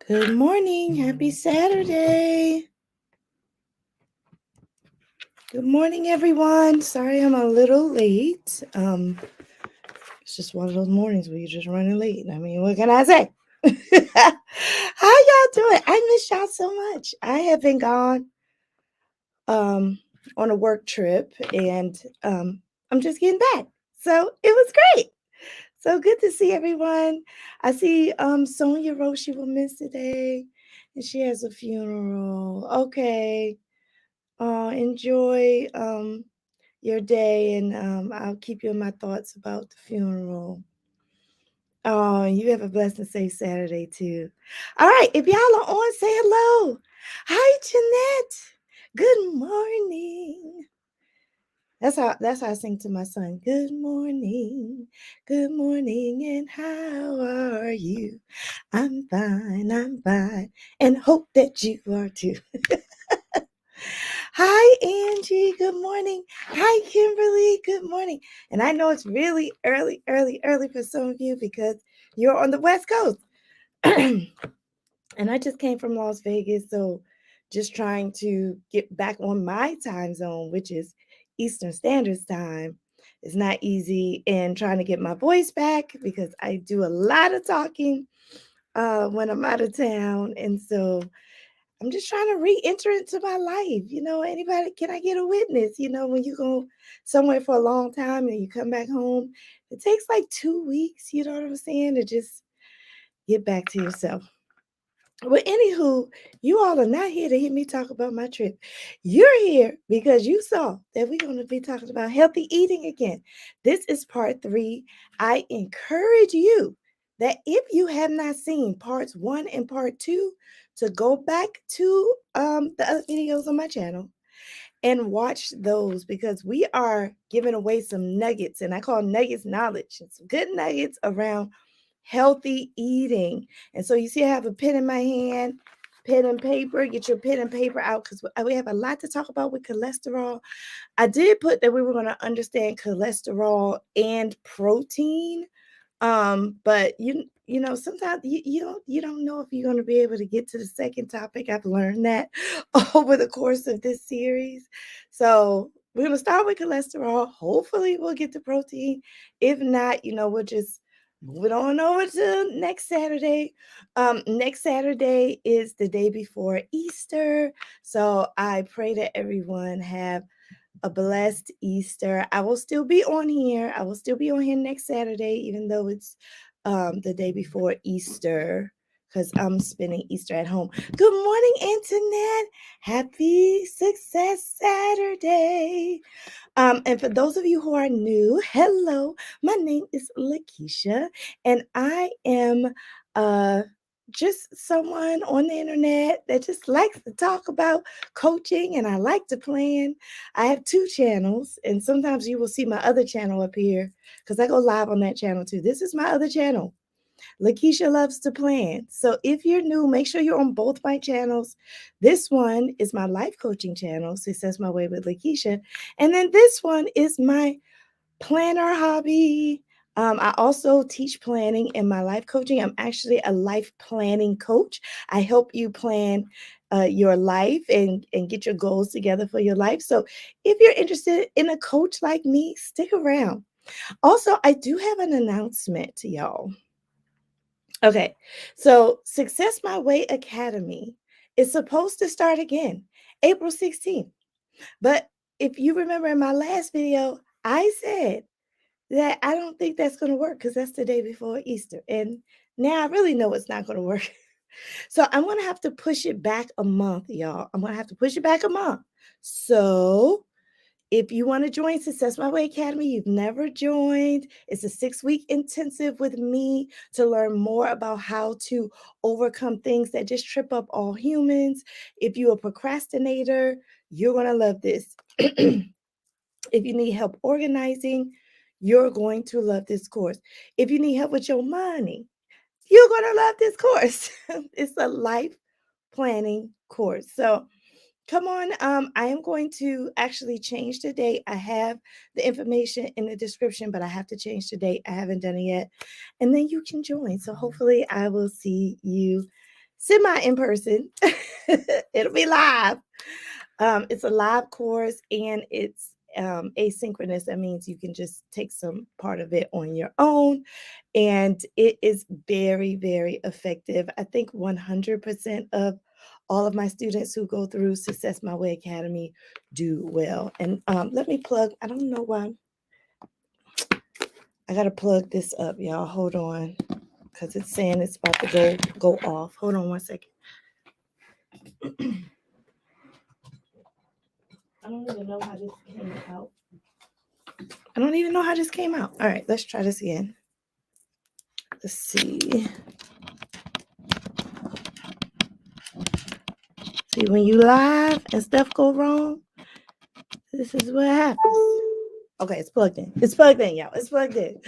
Good morning. Happy Saturday. Good morning, everyone. Sorry I'm a little late. It's just one of those mornings where you're just running late. I mean, what can I say? How y'all doing? I miss y'all so much. I have been gone um on a work trip and I'm just getting back. So it was great. So good to see everyone. I see Sonia wrote she will miss today and she has a funeral. Okay. Enjoy your day, and I'll keep you in my thoughts about the funeral. Oh, you have a blessed and safe Saturday too. All right, if y'all are on, say hello. Hi, Jeanette. Good morning. That's how I sing to my son. Good morning, and how are you? I'm fine, and hope that you are too. Hi, Angie. Good morning. Hi, Kimberly. Good morning. And I know it's really early for some of you because you're on the West Coast. And I just came from Las Vegas. So just trying to get back on my time zone, which is Eastern Standard Time. It's not easy. And trying to get my voice back because I do a lot of talking when I'm out of town. And so I'm just trying to re-enter into my life. Anybody, can I get a witness? When you go somewhere for a long time and you come back home, it takes like 2 weeks, you know what I'm saying, to just get back to yourself. Well, anywho, you all are not here to hear me talk about my trip. You're here because you saw that we're going to be talking about healthy eating again. This is part 3. I encourage you that if you have not seen parts 1 and part 2, to go back to the other videos on my channel and watch those because we are giving away some nuggets, and I call nuggets knowledge, and some good nuggets around healthy eating. And so you see, I have a pen in my hand, pen and paper. Get your pen and paper out because we have a lot to talk about with cholesterol. I did put that we were going to understand cholesterol and protein. But sometimes you don't know if you're going to be able to get to the second topic. I've learned that over the course of this series. So we're going to start with cholesterol. Hopefully we'll get to protein. If not, we'll just move it on over to next Saturday. Next Saturday is the day before Easter. So I pray that everyone have a blessed Easter. I will still be on here. I will still be on here next Saturday, even though it's the day before Easter, because I'm spending Easter at home. Good morning, Internet. Happy Success Saturday. And for those of you who are new, hello. My name is Lakisha, and I am just someone on the internet that just likes to talk about coaching, and I like to plan. I have 2 channels, and sometimes you will see my other channel up here because I go live on that channel too. This is my other channel. Lakisha loves to plan. So if you're new, make sure you're on both my channels. This one is my life coaching channel, Success My Way with Lakisha. And then this one is my planner hobby. I also teach planning in my life coaching. I'm actually a life planning coach. I help you plan your life and get your goals together for your life. So if you're interested in a coach like me, stick around. Also, I do have an announcement to y'all. Okay, so Success My Way Academy is supposed to start again April 16th. But if you remember in my last video, I said that I don't think that's going to work because that's the day before Easter. And now I really know it's not going to work. So I'm going to have to push it back a month, y'all. I'm going to have to push it back a month. So if you want to join Success My Way Academy, you've never joined, it's a 6-week intensive with me to learn more about how to overcome things that just trip up all humans. If you're a procrastinator, you're going to love this. If you need help organizing, you're going to love this course. If you need help with your money, you're going to love this course. It's a life planning course. So come on. I am going to actually change the date. I have the information in the description, but I have to change the date. I haven't done it yet. And then you can join. So hopefully I will see you semi in person. It'll be live. It's a live course and it's asynchronous. That means you can just take some part of it on your own. And it is very, very effective. I think 100% of all of my students who go through Success My Way Academy do well. And let me plug, I don't know why. I got to plug this up, y'all. Hold on. Because it's saying it's about to go off. Hold on one second. I don't even know how this came out. I don't even know how this came out. All right, let's try this again. Let's see. See, when you live and stuff go wrong, this is what happens. Okay, it's plugged in. It's plugged in, y'all. It's plugged in.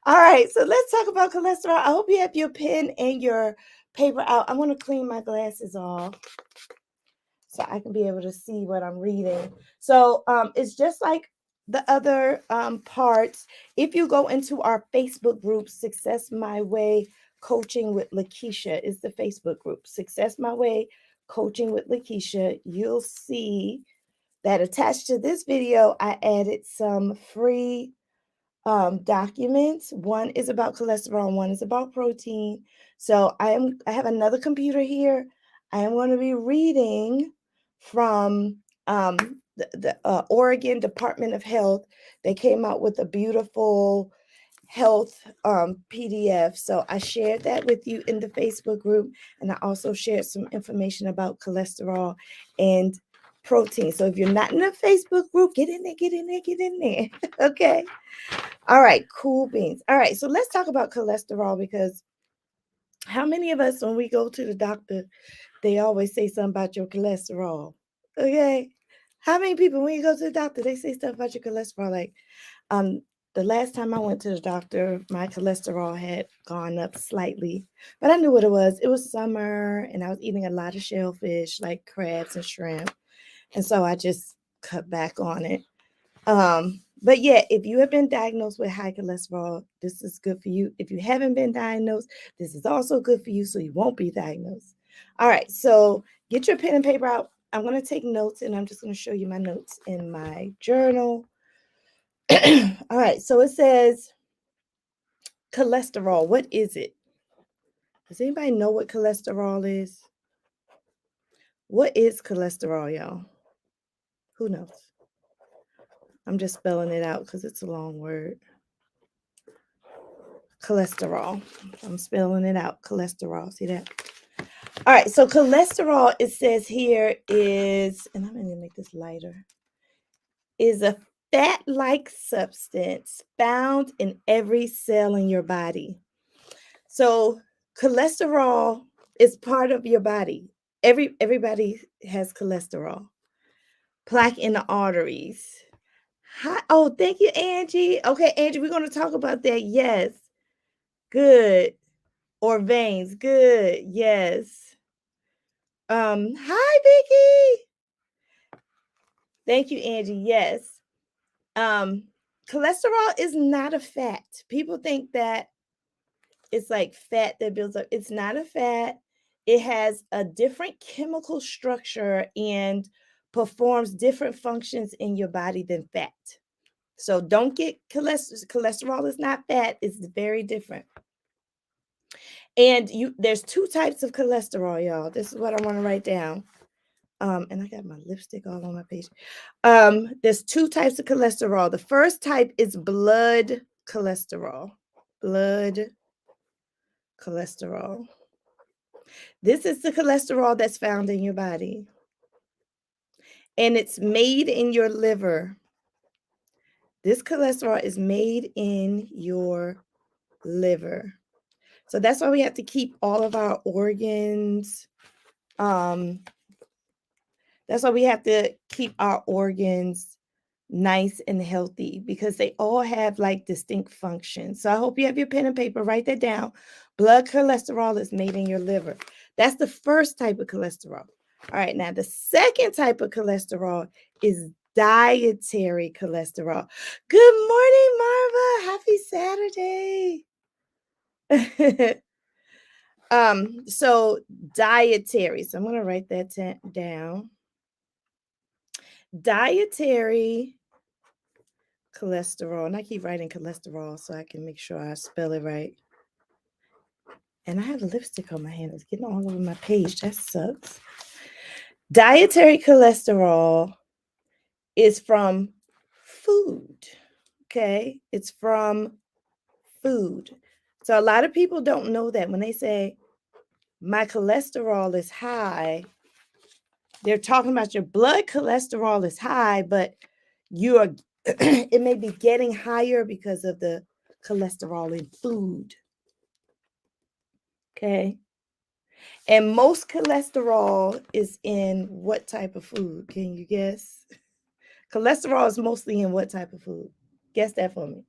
All right, so let's talk about cholesterol. I hope you have your pen and your paper out. I'm going to clean my glasses off so I can be able to see what I'm reading. So it's just like the other parts. If you go into our Facebook group, Success My Way Coaching with Lakisha is the Facebook group. Success My Way Coaching with Lakisha. You'll see that attached to this video, I added some free documents. One is about cholesterol, one is about protein. So I have another computer here. I am going to be reading from the Oregon Department of Health. They came out with a beautiful health PDF. So I shared that with you in the Facebook group, and I also shared some information about cholesterol and protein. So if you're not in the Facebook group, get in there, get in there, get in there. Okay. All right, cool beans. All right, so let's talk about cholesterol, because how many of us, when we go to the doctor, they always say something about your cholesterol? Okay. How many people, when you go to the doctor, they say stuff about your cholesterol? Like, the last time I went to the doctor, my cholesterol had gone up slightly, but I knew what it was. It was summer, and I was eating a lot of shellfish, like crabs and shrimp, and so I just cut back on it. But yeah, if you have been diagnosed with high cholesterol, this is good for you. If you haven't been diagnosed, this is also good for you, so you won't be diagnosed. All right, so get your pen and paper out. I'm going to take notes, and I'm just going to show you my notes in my journal. All right, so it says cholesterol. What is it? Does anybody know what cholesterol is? What is cholesterol, y'all? Who knows? I'm just spelling it out because it's a long word. Cholesterol. I'm spelling it out. Cholesterol. See that? All right. So cholesterol, it says here, is, and I'm going to make this lighter, is a fat-like substance found in every cell in your body. So cholesterol is part of your body. Everybody has cholesterol. Plaque in the arteries. Hi, oh, thank you, Angie. Okay, Angie, we're going to talk about that. Yes. Good. Or veins. Good. Yes. Hi, Vicky. Thank you, Angie. Yes. Cholesterol is not a fat. People think that it's like fat that builds up. It's not a fat. It has a different chemical structure and performs different functions in your body than fat. So don't get cholesterol. Cholesterol is not fat. It's very different. And there's two types of cholesterol, y'all. This is what I want to write down. And I got my lipstick all on my page. There's two types of cholesterol. The first type is blood cholesterol. Blood cholesterol. This is the cholesterol that's found in your body. And it's made in your liver. This cholesterol is made in your liver. So that's why we have to keep all of our organs. That's why we have to keep our organs nice and healthy, because they all have like distinct functions. So I hope you have your pen and paper. Write that down. Blood cholesterol is made in your liver. That's the first type of cholesterol. All right, now the second type of cholesterol is dietary cholesterol. Good morning, Marva. Happy Saturday. So dietary. So I'm going to write that down. Dietary cholesterol. And I keep writing cholesterol so I can make sure I spell it right. And I have lipstick on my hand. It's getting all over my page. That sucks. Dietary cholesterol is from food. Okay. It's from food. So a lot of people don't know that when they say my cholesterol is high, they're talking about your blood cholesterol is high, but you are it may be getting higher because of the cholesterol in food. Okay. And most cholesterol is in what type of food? Can you guess? Cholesterol is mostly in what type of food? Guess that for me.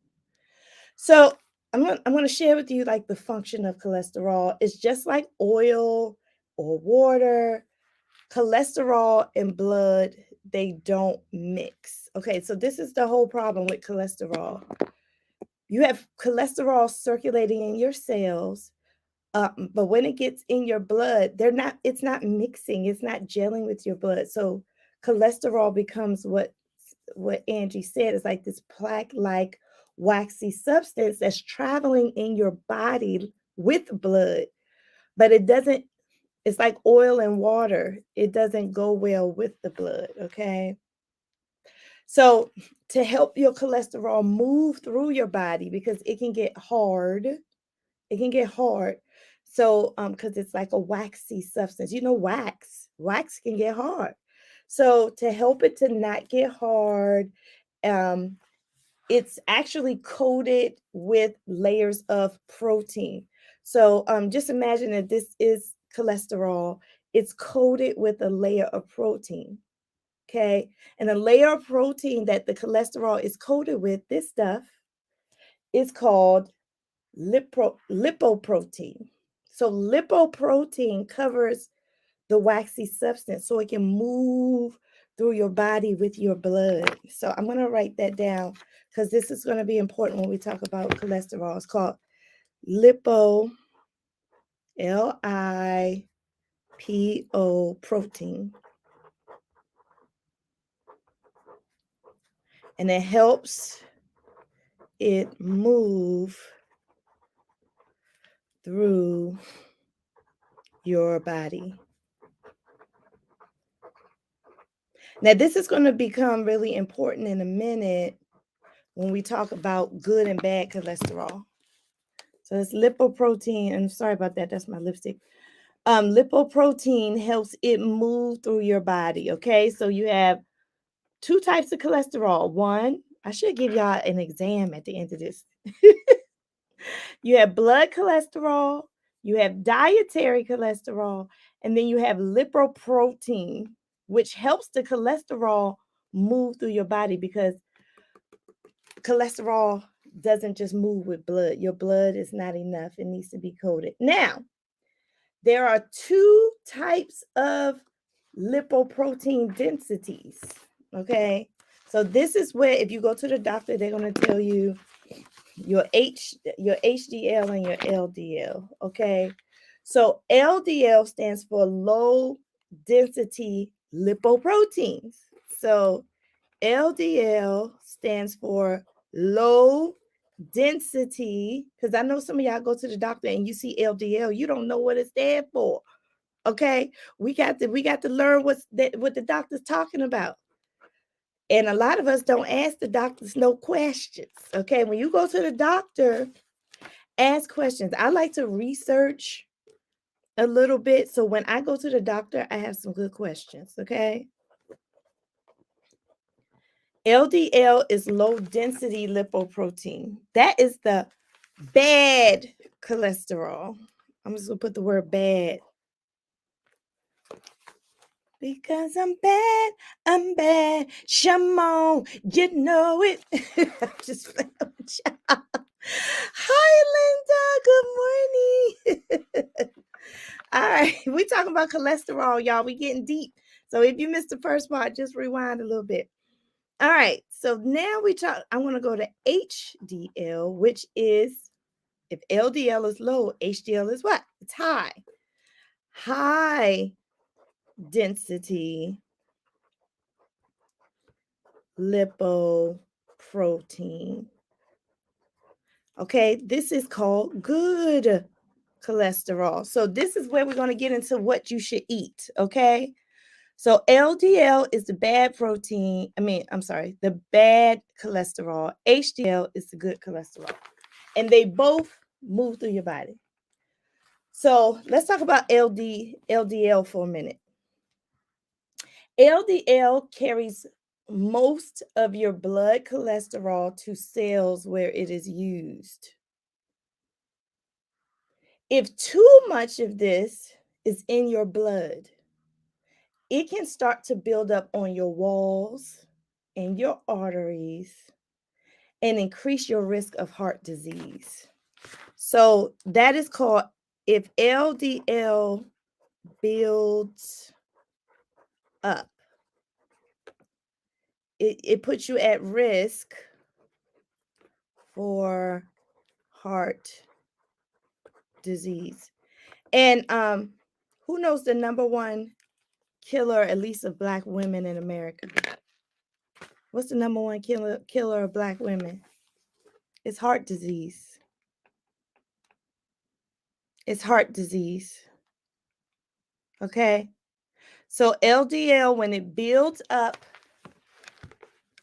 So I'm gonna share with you like the function of cholesterol. It's just like oil or water. Cholesterol and blood, they don't mix. Okay, so this is the whole problem with cholesterol. You have cholesterol circulating in your cells, but when it gets in your blood, it's not mixing, it's not gelling with your blood. So cholesterol becomes what Angie said, is like this plaque-like waxy substance that's traveling in your body with blood, but it doesn't, it's like oil and water. It doesn't go well with the blood, okay? So to help your cholesterol move through your body, because it can get hard, it can get hard. So, because it's like a waxy substance, wax can get hard. So to help it to not get hard, um, it's actually coated with layers of protein. So just imagine that this is cholesterol. It's coated with a layer of protein. Okay. And the layer of protein that the cholesterol is coated with, this stuff, is called lipoprotein. So lipoprotein covers the waxy substance so it can move through your body with your blood. So I'm going to write that down because this is going to be important when we talk about cholesterol. It's called lipo, Lipo protein. And it helps it move through your body. Now, this is going to become really important in a minute when we talk about good and bad cholesterol. So it's lipoprotein, and sorry about that, that's my lipstick. Lipoprotein helps it move through your body, okay? So you have two types of cholesterol. One, I should give y'all an exam at the end of this. You have blood cholesterol, you have dietary cholesterol, and then you have lipoprotein, which helps the cholesterol move through your body because cholesterol doesn't just move with blood. Your blood is not enough. It needs to be coated. Now, there are two types of lipoprotein densities. Okay. So this is where if you go to the doctor, they're going to tell you your HDL and your LDL. Okay. So LDL stands for low density lipoproteins. So LDL stands for low density, because I know some of y'all go to the doctor and you see LDL, you don't know what it stands for. Okay, we got to learn what the doctor's talking about, and a lot of us don't ask the doctors no questions. Okay, when you go to the doctor, ask questions. I like to research a little bit, so when I go to the doctor, I have some good questions. Okay. LDL is low density lipoprotein. That is the bad cholesterol. I'm just going to put the word bad. Because I'm bad. Shamon, you know it. Just hi, Linda. Good morning. All right, we talking about cholesterol, y'all. We getting deep. So if you missed the first part, just rewind a little bit. All right, so now I'm going to go to HDL, which is If LDL is low, HDL is what? It's high. High density lipoprotein. Okay, this is called good cholesterol. So this is where we're going to get into what you should eat, okay? So LDL is the bad protein. The bad cholesterol. HDL is the good cholesterol. And they both move through your body. So let's talk about LDL for a minute. LDL carries most of your blood cholesterol to cells where it is used. If too much of this is in your blood, it can start to build up on your walls and your arteries and increase your risk of heart disease. So that is called, if LDL builds up, it puts you at risk for heart disease. And who knows the number one killer, at least of Black women in America? What's the number one killer of Black women? It's heart disease. It's heart disease. Okay? So LDL, when it builds up,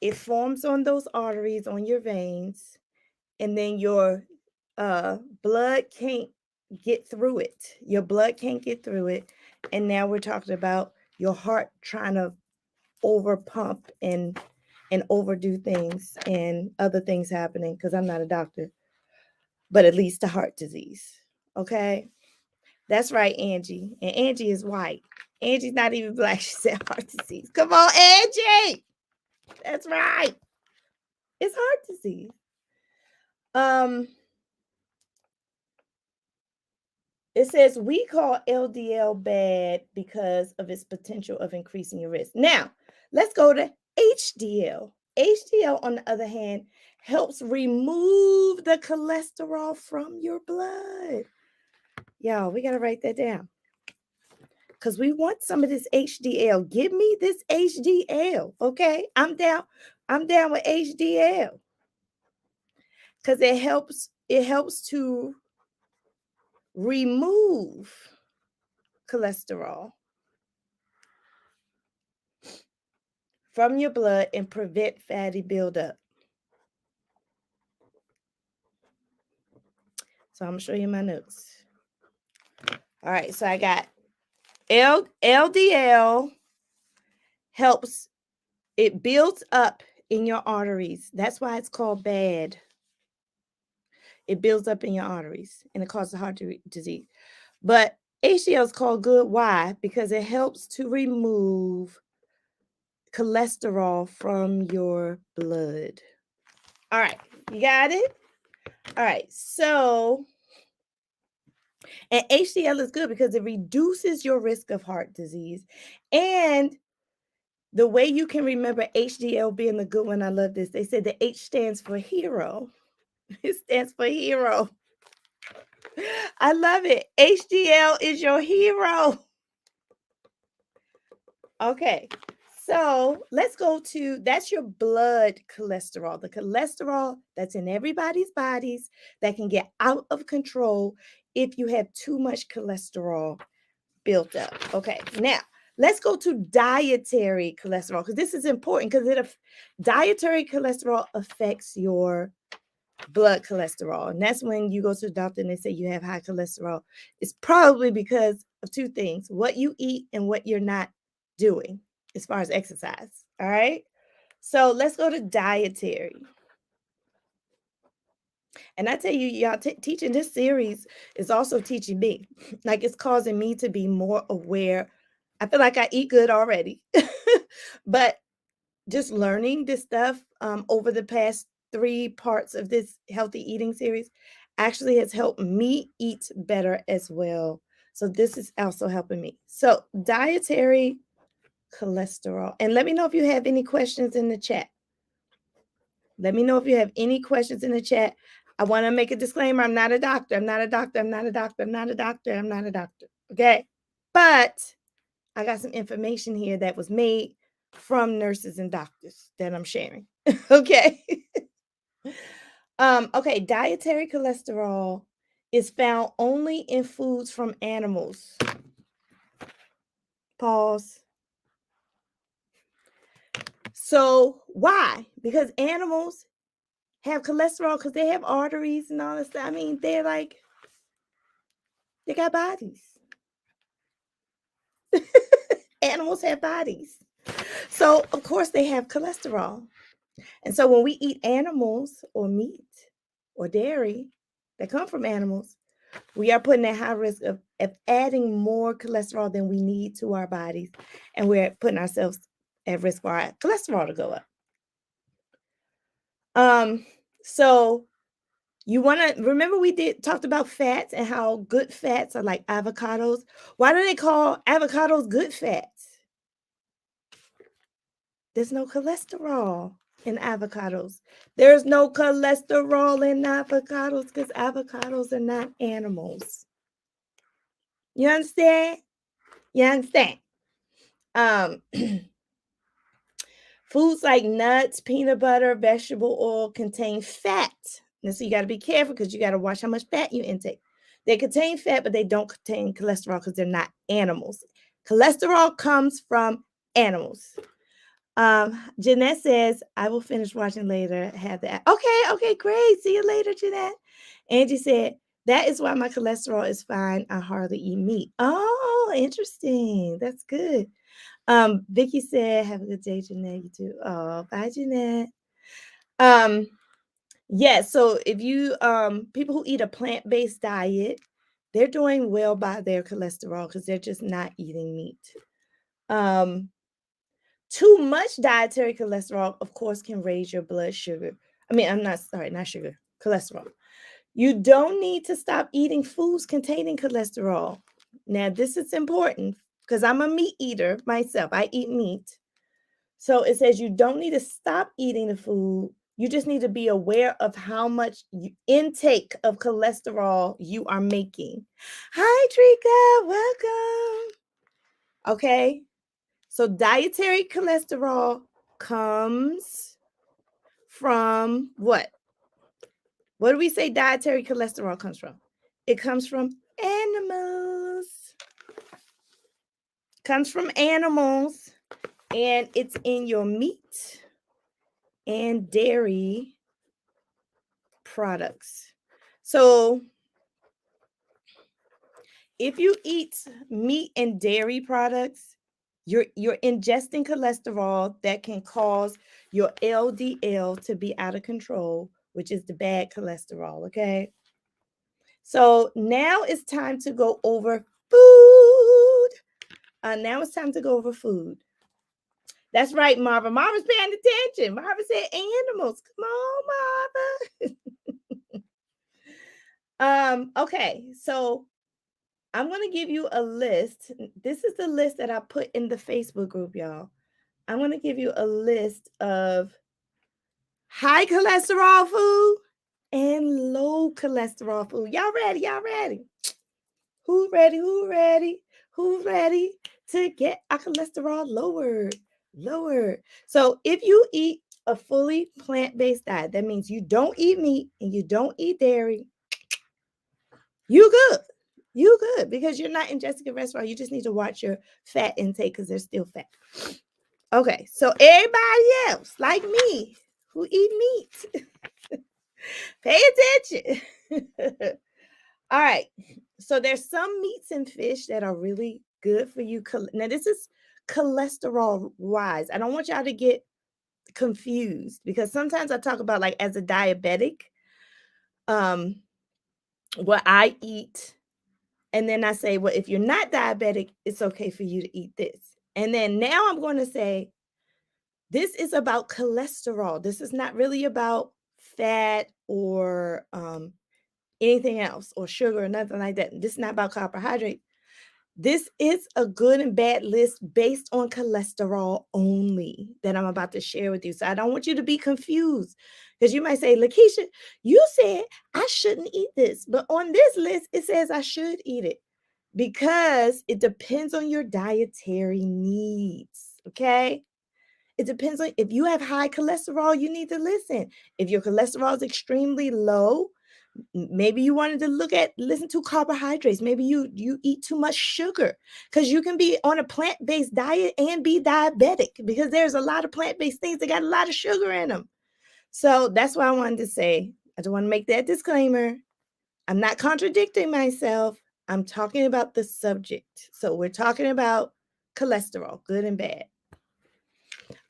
it forms on those arteries, on your veins, and then your blood can't get through it. Your blood can't get through it. And now we're talking about your heart trying to overpump and overdo things and other things happening, because I'm not a doctor, but it leads to heart disease. Okay? That's right, Angie. And Angie is white. Angie's not even Black. She said heart disease. Come on, Angie. That's right. It's heart disease. It says we call LDL bad because of its potential of increasing your risk. Now, let's go to HDL. HDL, on the other hand, helps remove the cholesterol from your blood. Y'all, we got to write that down, because we want some of this HDL. Give me this HDL, okay? I'm down with HDL, because it helps to remove cholesterol from your blood and prevent fatty buildup. So I'm gonna show you my notes. All right, so I got LDL helps, it builds up in your arteries. That's why it's called bad. It builds up in your arteries and it causes heart disease. But HDL is called good. Why? Because it helps to remove cholesterol from your blood. All right, you got it? All right, so, and HDL is good because it reduces your risk of heart disease. And the way you can remember HDL being the good one, I love this. They said the H stands for hero. It stands for hero. I love it. HDL is your hero. Okay, so let's go to, that's your blood cholesterol, the cholesterol that's in everybody's bodies that can get out of control if you have too much cholesterol built up. Okay, now let's go to dietary cholesterol, because this is important, because dietary cholesterol affects your blood cholesterol. And that's when you go to the doctor and they say you have high cholesterol. It's probably because of two things: what you eat and what you're not doing as far as exercise. All right. So let's go to dietary. And I tell you, y'all, teaching this series is also teaching me. Like, it's causing me to be more aware. I feel like I eat good already, but just learning this stuff over the past 3 parts of this healthy eating series actually has helped me eat better as well. So this is also helping me. So dietary cholesterol. And let me know if you have any questions in the chat. Let me know if you have any questions in the chat. I want to make a disclaimer. I'm not a doctor. I'm not a doctor. I'm not a doctor. I'm not a doctor. I'm not a doctor. Okay. But I got some information here that was made from nurses and doctors that I'm sharing. Okay. Okay, dietary cholesterol is found only in foods from animals. Pause. So why? Because animals have cholesterol because they have arteries and all this stuff. I mean, they got bodies. Animals have bodies. So of course they have cholesterol. And so when we eat animals or meat or dairy that come from animals, we are putting at high risk of adding more cholesterol than we need to our bodies. And we're putting ourselves at risk for our cholesterol to go up. So you want to remember we talked about fats and how good fats are like avocados. Why do they call avocados good fats? There's no cholesterol in avocados. There's no cholesterol in avocados because avocados are not animals. You understand? You understand? Foods like nuts, peanut butter, vegetable oil contain fat. And so you got to be careful because you got to watch how much fat you intake. They contain fat, but they don't contain cholesterol because they're not animals. Cholesterol comes from animals. Jeanette says, I will finish watching later. Have that. Okay, great. See you later, Jeanette. Angie said, that is why my cholesterol is fine. I hardly eat meat. Oh, interesting. That's good. Vicky said, have a good day, Jeanette. You too. Oh, bye, Jeanette. Yeah, so if you people who eat a plant-based diet, they're doing well by their cholesterol because they're just not eating meat. Too much dietary cholesterol, of course, can raise your blood sugar. Not sugar, cholesterol. You don't need to stop eating foods containing cholesterol. Now, this is important because I'm a meat eater myself. I eat meat. So it says you don't need to stop eating the food. You just need to be aware of how much intake of cholesterol you are making. Hi, Trika. Welcome. Okay. So dietary cholesterol comes from what? What do we say dietary cholesterol comes from? It comes from animals. Comes from animals, and it's in your meat and dairy products. So if you eat meat and dairy products, you're ingesting cholesterol that can cause your LDL to be out of control, which is the bad cholesterol, okay? So now it's time to go over food. Now it's time to go over food. That's right, Marva. Marva's paying attention. Marva said animals. Come on, Marva. Okay, so I'm going to give you a list. This is the list that I put in the Facebook group, y'all. I'm going to give you a list of high cholesterol food and low cholesterol food. Y'all ready? Y'all ready? Who ready? Who ready? Who's ready to get our cholesterol lowered? Lowered. So if you eat a fully plant-based diet, that means you don't eat meat and you don't eat dairy, you good. You good because you're not ingesting cholesterol. You just need to watch your fat intake because there's still fat. Okay, so everybody else, like me, who eat meat, pay attention. All right, so there's some meats and fish that are really good for you. Now, this is cholesterol wise. I don't want y'all to get confused because sometimes I talk about like as a diabetic, what I eat. And then I say, well, if you're not diabetic, it's okay for you to eat this. And then now I'm going to say, this is about cholesterol. This is not really about fat or anything else or sugar or nothing like that. This is not about carbohydrate. This is a good and bad list based on cholesterol only that I'm about to share with you. So I don't want you to be confused because you might say, Lakisha, you said I shouldn't eat this, but on this list, it says I should eat it because it depends on your dietary needs. Okay. It depends on if you have high cholesterol, you need to listen. If your cholesterol is extremely low, maybe you wanted to listen to carbohydrates. Maybe you eat too much sugar because you can be on a plant-based diet and be diabetic because there's a lot of plant-based things that got a lot of sugar in them. So that's why I wanted to say, I just want to make that disclaimer. I'm not contradicting myself. I'm talking about the subject. So we're talking about cholesterol, good and bad.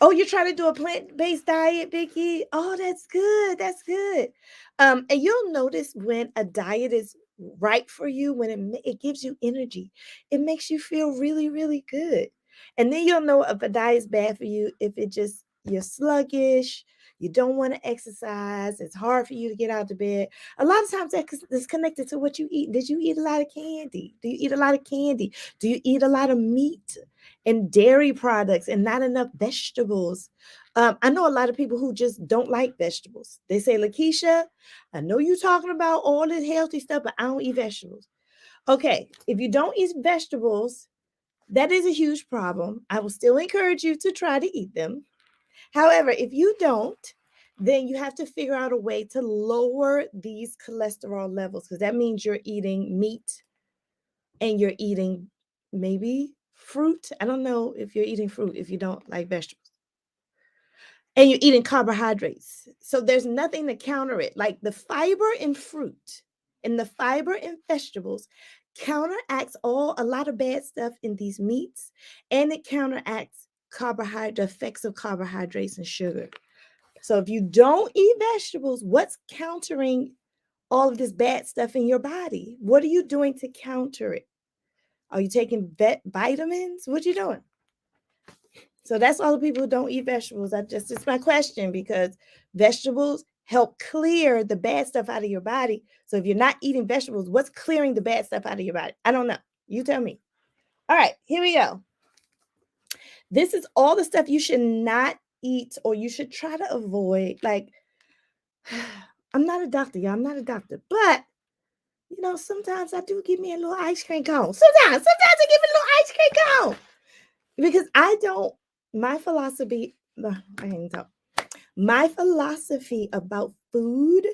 Oh, you're trying to do a plant-based diet, Vicky? Oh, that's good. That's good. And you'll notice when a diet is right for you, when it gives you energy, it makes you feel really, really good. And then you'll know if a diet is bad for you, if you're sluggish, you don't want to exercise, it's hard for you to get out of bed. A lot of times that's connected to what you eat. Did you eat a lot of candy? Do you eat a lot of candy? Do you eat a lot of meat and dairy products and not enough vegetables? I know a lot of people who just don't like vegetables. They say, Lakisha, I know you're talking about all this healthy stuff, but I don't eat vegetables. Okay, if you don't eat vegetables, that is a huge problem. I will still encourage you to try to eat them. However, if you don't, then you have to figure out a way to lower these cholesterol levels because that means you're eating meat and you're eating maybe fruit. I don't know if you're eating fruit if you don't like vegetables. And you're eating carbohydrates. So there's nothing to counter it. Like the fiber in fruit and the fiber in vegetables counteracts a lot of bad stuff in these meats, and it counteracts the effects of carbohydrates and sugar. So if you don't eat vegetables, what's countering all of this bad stuff in your body? What are you doing to counter it? Are you taking vitamins? What you doing? So that's all the people who don't eat vegetables. It's my question because vegetables help clear the bad stuff out of your body. So if you're not eating vegetables, what's clearing the bad stuff out of your body? I don't know. You tell me. All right, here we go. This is all the stuff you should not eat or you should try to avoid. Like, I'm not a doctor, y'all. I'm not a doctor, but sometimes I do give me a little ice cream cone. Sometimes I give me a little ice cream cone because I don't. My philosophy. I can't even talk. My philosophy about food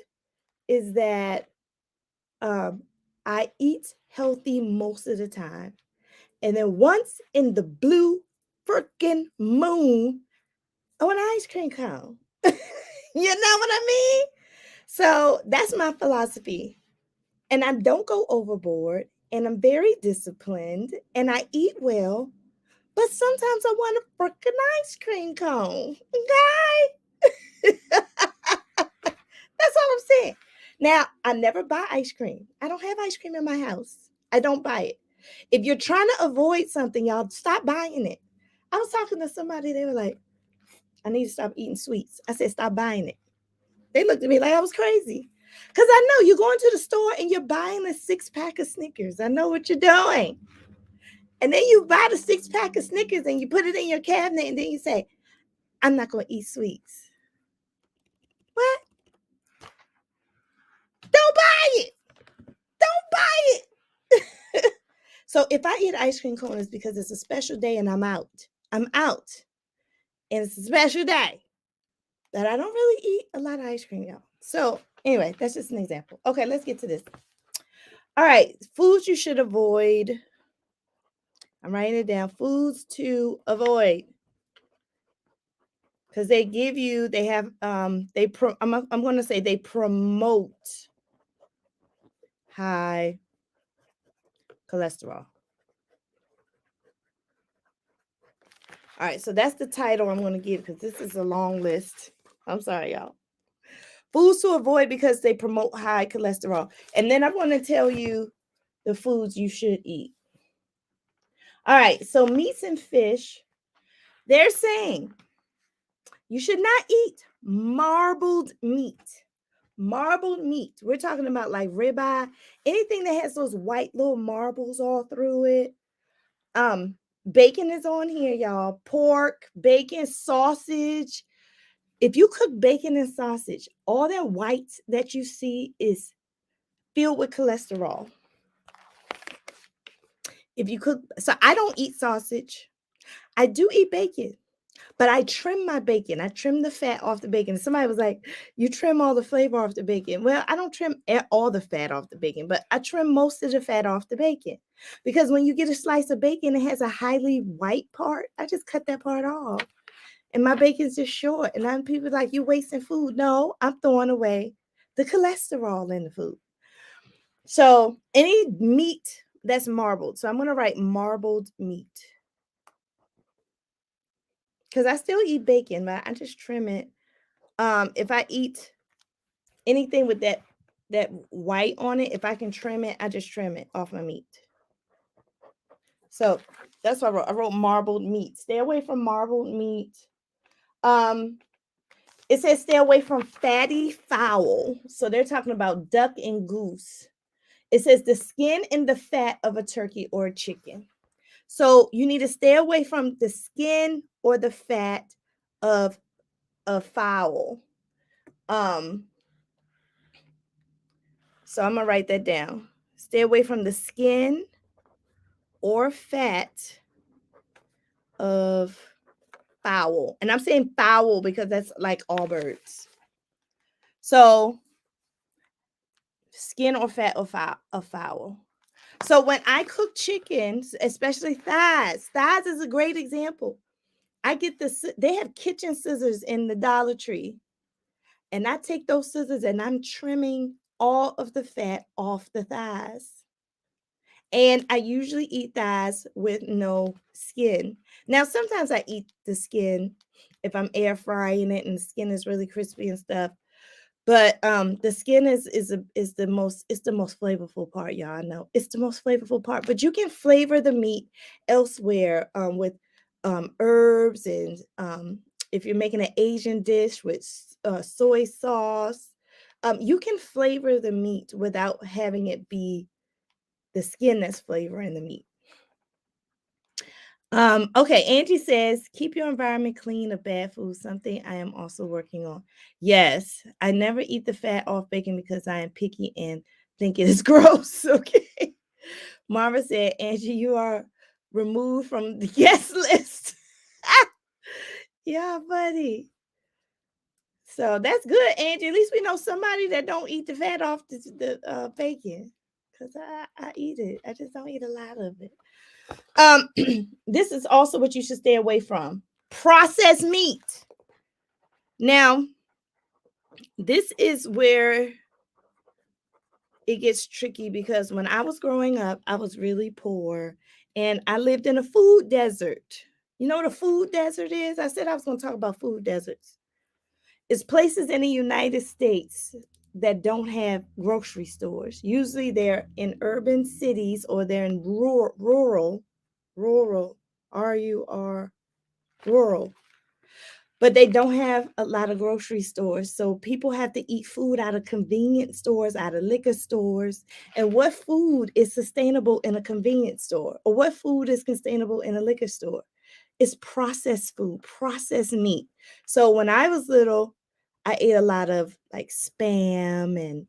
is that I eat healthy most of the time, and then once in the blue freaking moon, I want an ice cream cone. You know what I mean? So that's my philosophy. And I don't go overboard, and I'm very disciplined, and I eat well, but sometimes I want a freaking ice cream cone. Okay? That's all I'm saying. Now, I never buy ice cream. I don't have ice cream in my house. I don't buy it. If you're trying to avoid something, y'all stop buying it. I was talking to somebody, they were like, I need to stop eating sweets. I said, stop buying it. They looked at me like I was crazy. Because I know you're going to the store and you're buying a 6-pack of Snickers. I know what you're doing. And then you buy the 6-pack of Snickers and you put it in your cabinet and then you say, I'm not going to eat sweets. What? Don't buy it. Don't buy it. So if I eat ice cream cone, it's because it's a special day and I'm out. I'm out. And it's a special day that I don't really eat a lot of ice cream, y'all. So anyway, that's just an example. Okay, let's get to this. All right, foods you should avoid. I'm writing it down. Foods to avoid. Because they I'm going to say they promote high cholesterol. All right, so that's the title I'm going to give because this is a long list. I'm sorry, y'all. Foods to avoid because they promote high cholesterol. And then I want to tell you the foods you should eat. All right, so meats and fish, they're saying you should not eat marbled meat. Marbled meat. We're talking about like ribeye, anything that has those white little marbles all through it. Bacon is on here, y'all. Pork, bacon, sausage. If you cook bacon and sausage, all that white that you see is filled with cholesterol. If you cook, so I don't eat sausage. I do eat bacon, but I trim my bacon. I trim the fat off the bacon. Somebody was like, you trim all the flavor off the bacon. Well, I don't trim all the fat off the bacon, but I trim most of the fat off the bacon. Because when you get a slice of bacon, it has a highly white part. I just cut that part off. And my bacon's just short. And then people are like, you wasting food. No, I'm throwing away the cholesterol in the food. So any meat that's marbled. So I'm going to write marbled meat. Because I still eat bacon, but I just trim it. If I eat anything with that white on it, if I can trim it, I just trim it off my meat. So that's what I wrote. I wrote marbled meat. Stay away from marbled meat. It says stay away from fatty fowl. So they're talking about duck and goose. It says the skin and the fat of a turkey or a chicken. So you need to stay away from the skin or the fat of a fowl. So I'm gonna write that down. Stay away from the skin or fat of fowl. And I'm saying fowl because that's like all birds. So skin or fat of fowl. So when I cook chickens, especially thighs is a great example. I get they have kitchen scissors in the Dollar Tree. And I take those scissors and I'm trimming all of the fat off the thighs. And I usually eat thighs with no skin. Now, sometimes I eat the skin if I'm air frying it and the skin is really crispy and stuff. But the skin is the most flavorful part, y'all. I know it's the most flavorful part. But you can flavor the meat elsewhere with herbs and if you're making an Asian dish with soy sauce, you can flavor the meat without having it be the skin that's flavoring the meat. Okay, Angie says, keep your environment clean of bad food, something I am also working on. Yes, I never eat the fat off bacon because I am picky and think it is gross. Okay. Marva said, Angie, you are removed from the guest list. Yeah, buddy. So that's good, Angie. At least we know somebody that don't eat the fat off the bacon. Because I eat it. I just don't eat a lot of it. This is also what you should stay away from. Processed meat. Now, this is where it gets tricky because when I was growing up, I was really poor and I lived in a food desert. You know what a food desert is? I said I was going to talk about food deserts. It's places in the United States that don't have grocery stores. Usually they're in urban cities or they're in rural, R-U-R, rural. But they don't have a lot of grocery stores. So people have to eat food out of convenience stores, out of liquor stores. And what food is sustainable in a convenience store? Or what food is sustainable in a liquor store? It's processed food, processed meat. So when I was little, I ate a lot of like Spam and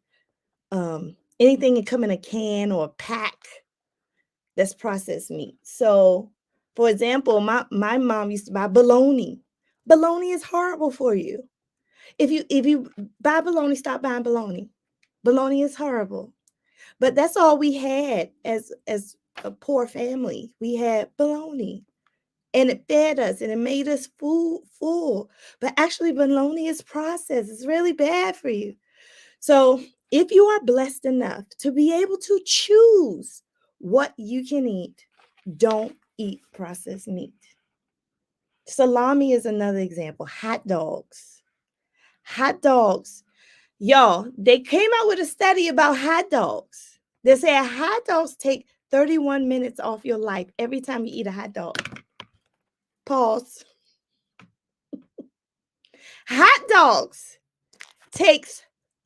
anything that come in a can or a pack that's processed meat. So, for example, my mom used to buy bologna. Bologna is horrible for you. If you buy bologna, stop buying bologna. Bologna is horrible. But that's all we had as a poor family. We had bologna. And it fed us and it made us full. But actually, bologna is processed. It's really bad for you. So if you are blessed enough to be able to choose what you can eat, don't eat processed meat. Salami is another example. Hot dogs. Hot dogs. Y'all, they came out with a study about hot dogs. They say hot dogs take 31 minutes off your life every time you eat a hot dog. Pause. Hot dogs takes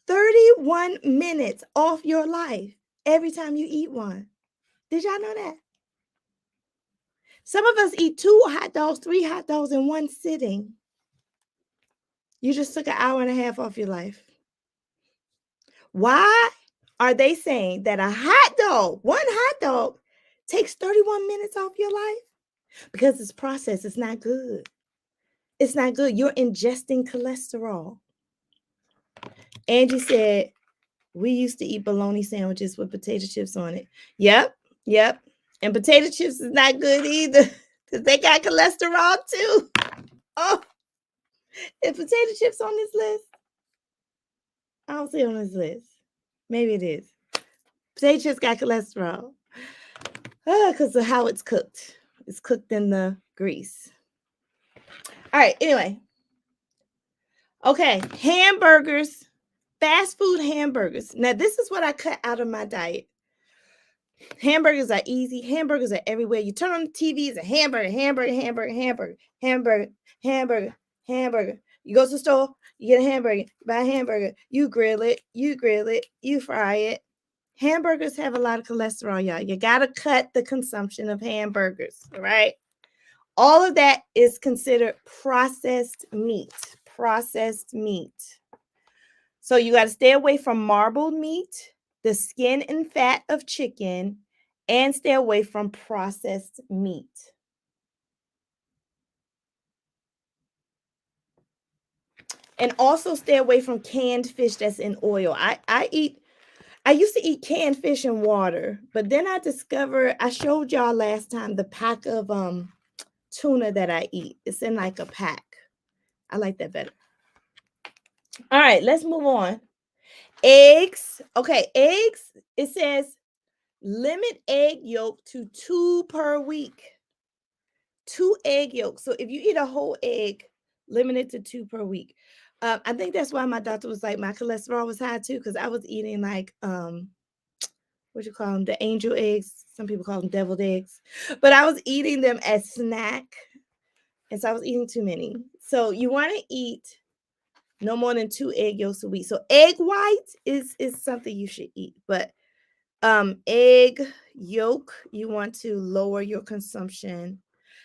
31 minutes off your life every time you eat one. Did y'all know that? Some of us eat 2 hot dogs, 3 hot dogs in one sitting. You just took an hour and a half off your life. Why are they saying that a hot dog, one hot dog, takes 31 minutes off your life? Because it's processed. It's not good. It's not good. You're ingesting cholesterol. Angie said, we used to eat bologna sandwiches with potato chips on it. Yep. And potato chips is not good either because they got cholesterol too. Oh, is potato chips on this list? I don't see it on this list. Maybe it is. Potato chips got cholesterol. Because of how it's cooked. It's cooked in the grease. All right, anyway. Okay, hamburgers. Fast food hamburgers. Now, this is what I cut out of my diet. Hamburgers are easy. Hamburgers are everywhere. You turn on the TV, it's a hamburger. You go to the store, you get a hamburger, you buy a hamburger, you grill it, you fry it. Hamburgers have a lot of cholesterol, y'all. You got to cut the consumption of hamburgers, all right? All of that is considered processed meat. So you got to stay away from marbled meat, the skin and fat of chicken, and stay away from processed meat. And also stay away from canned fish that's in oil. I used to eat canned fish in water, but then I discovered, I showed y'all last time the pack of tuna that I eat. It's in like a pack. I like that better. All right, let's move on. Eggs. Okay, eggs, it says limit egg yolk to 2 per week. 2 egg yolks. So if you eat a whole egg, limit it to 2 per week. I think that's why my doctor was like, my cholesterol was high too, because I was eating like what you call them, the angel eggs. Some people call them deviled eggs, but I was eating them as snack, and so I was eating too many. So you want to eat no more than 2 egg yolks a week. So egg white is something you should eat, but egg yolk, you want to lower your consumption.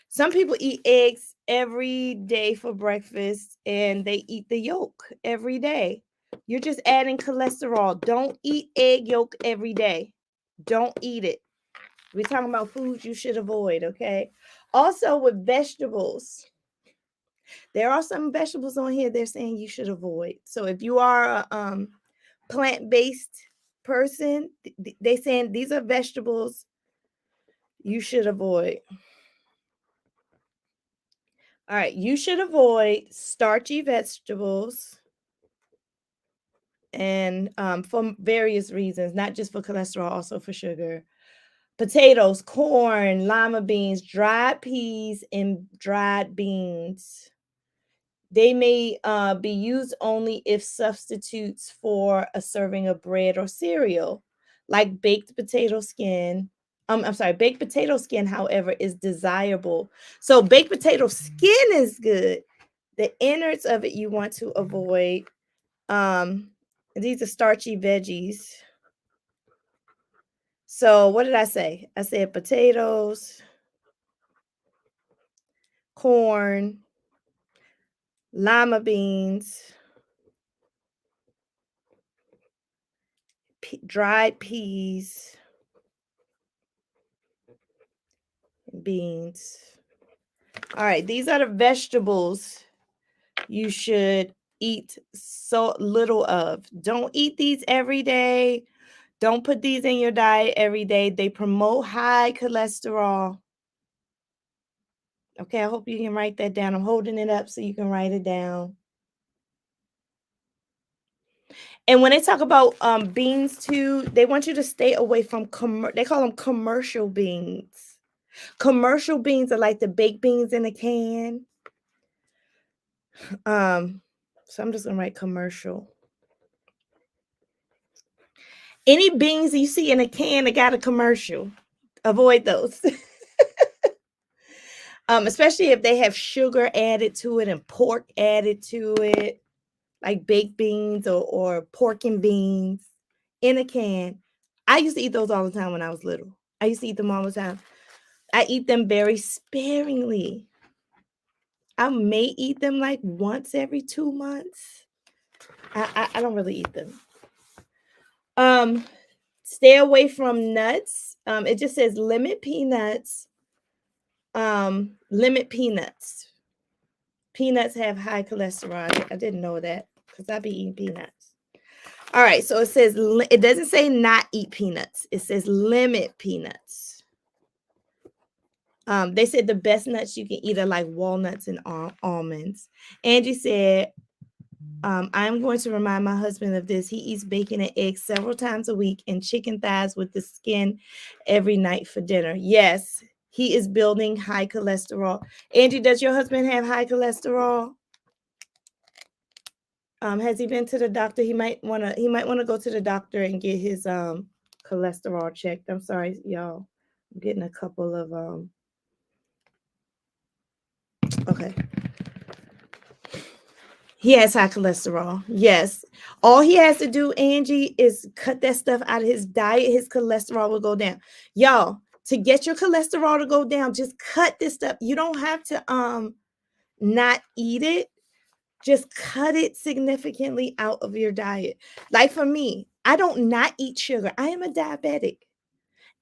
Some people eat eggs every day for breakfast and they eat the yolk every day. You're just adding cholesterol. Don't eat egg yolk every day. Don't eat it. We're talking about foods you should avoid, okay? Also with vegetables, there are some vegetables on here they're saying you should avoid. So if you are a plant-based person, they saying these are vegetables you should avoid. All right, you should avoid starchy vegetables, and for various reasons, not just for cholesterol, also for sugar. Potatoes, corn, lima beans, dried peas, and dried beans. They may be used only if substitutes for a serving of bread or cereal, like baked potato skin. Baked potato skin, however, is desirable. So baked potato skin is good. The innards of it you want to avoid. These are starchy veggies. So what did I say? I said potatoes, corn, lima beans, dried peas, and beans. All right, these are the vegetables you should eat so little of. Don't eat these every day. Don't put these in your diet every day. They promote high cholesterol. Okay, I hope you can write that down. I'm holding it up so you can write it down. And when they talk about beans too, they want you to stay away from they call them commercial beans. Commercial beans are like the baked beans in a can. So I'm just gonna write commercial. Any beans you see in a can that got a commercial, avoid those. Especially if they have sugar added to it and pork added to it, like baked beans or pork and beans in a can. I used to eat those all the time when I was little. I used to eat them all the time. I eat them very sparingly. I may eat them like once every 2 months. I don't really eat them. Stay away from nuts. It just says limit peanuts. Limit peanuts. Peanuts have high cholesterol. I didn't know that because I be eating peanuts. All right, so it says it doesn't say not eat peanuts. It says limit peanuts. They said the best nuts you can eat are like walnuts and almonds. Angie said, I'm going to remind my husband of this. He eats bacon and eggs several times a week and chicken thighs with the skin every night for dinner. Yes, he is building high cholesterol. Angie, does your husband have high cholesterol? Has he been to the doctor? He might want to go to the doctor and get his cholesterol checked. I'm sorry, y'all. I'm getting a couple of okay. He has high cholesterol. Yes. All he has to do, Angie, is cut that stuff out of his diet. His cholesterol will go down. Y'all, to get your cholesterol to go down, just cut this stuff. You don't have to not eat it. Just cut it significantly out of your diet. Like for me, I don't not eat sugar. I am a diabetic.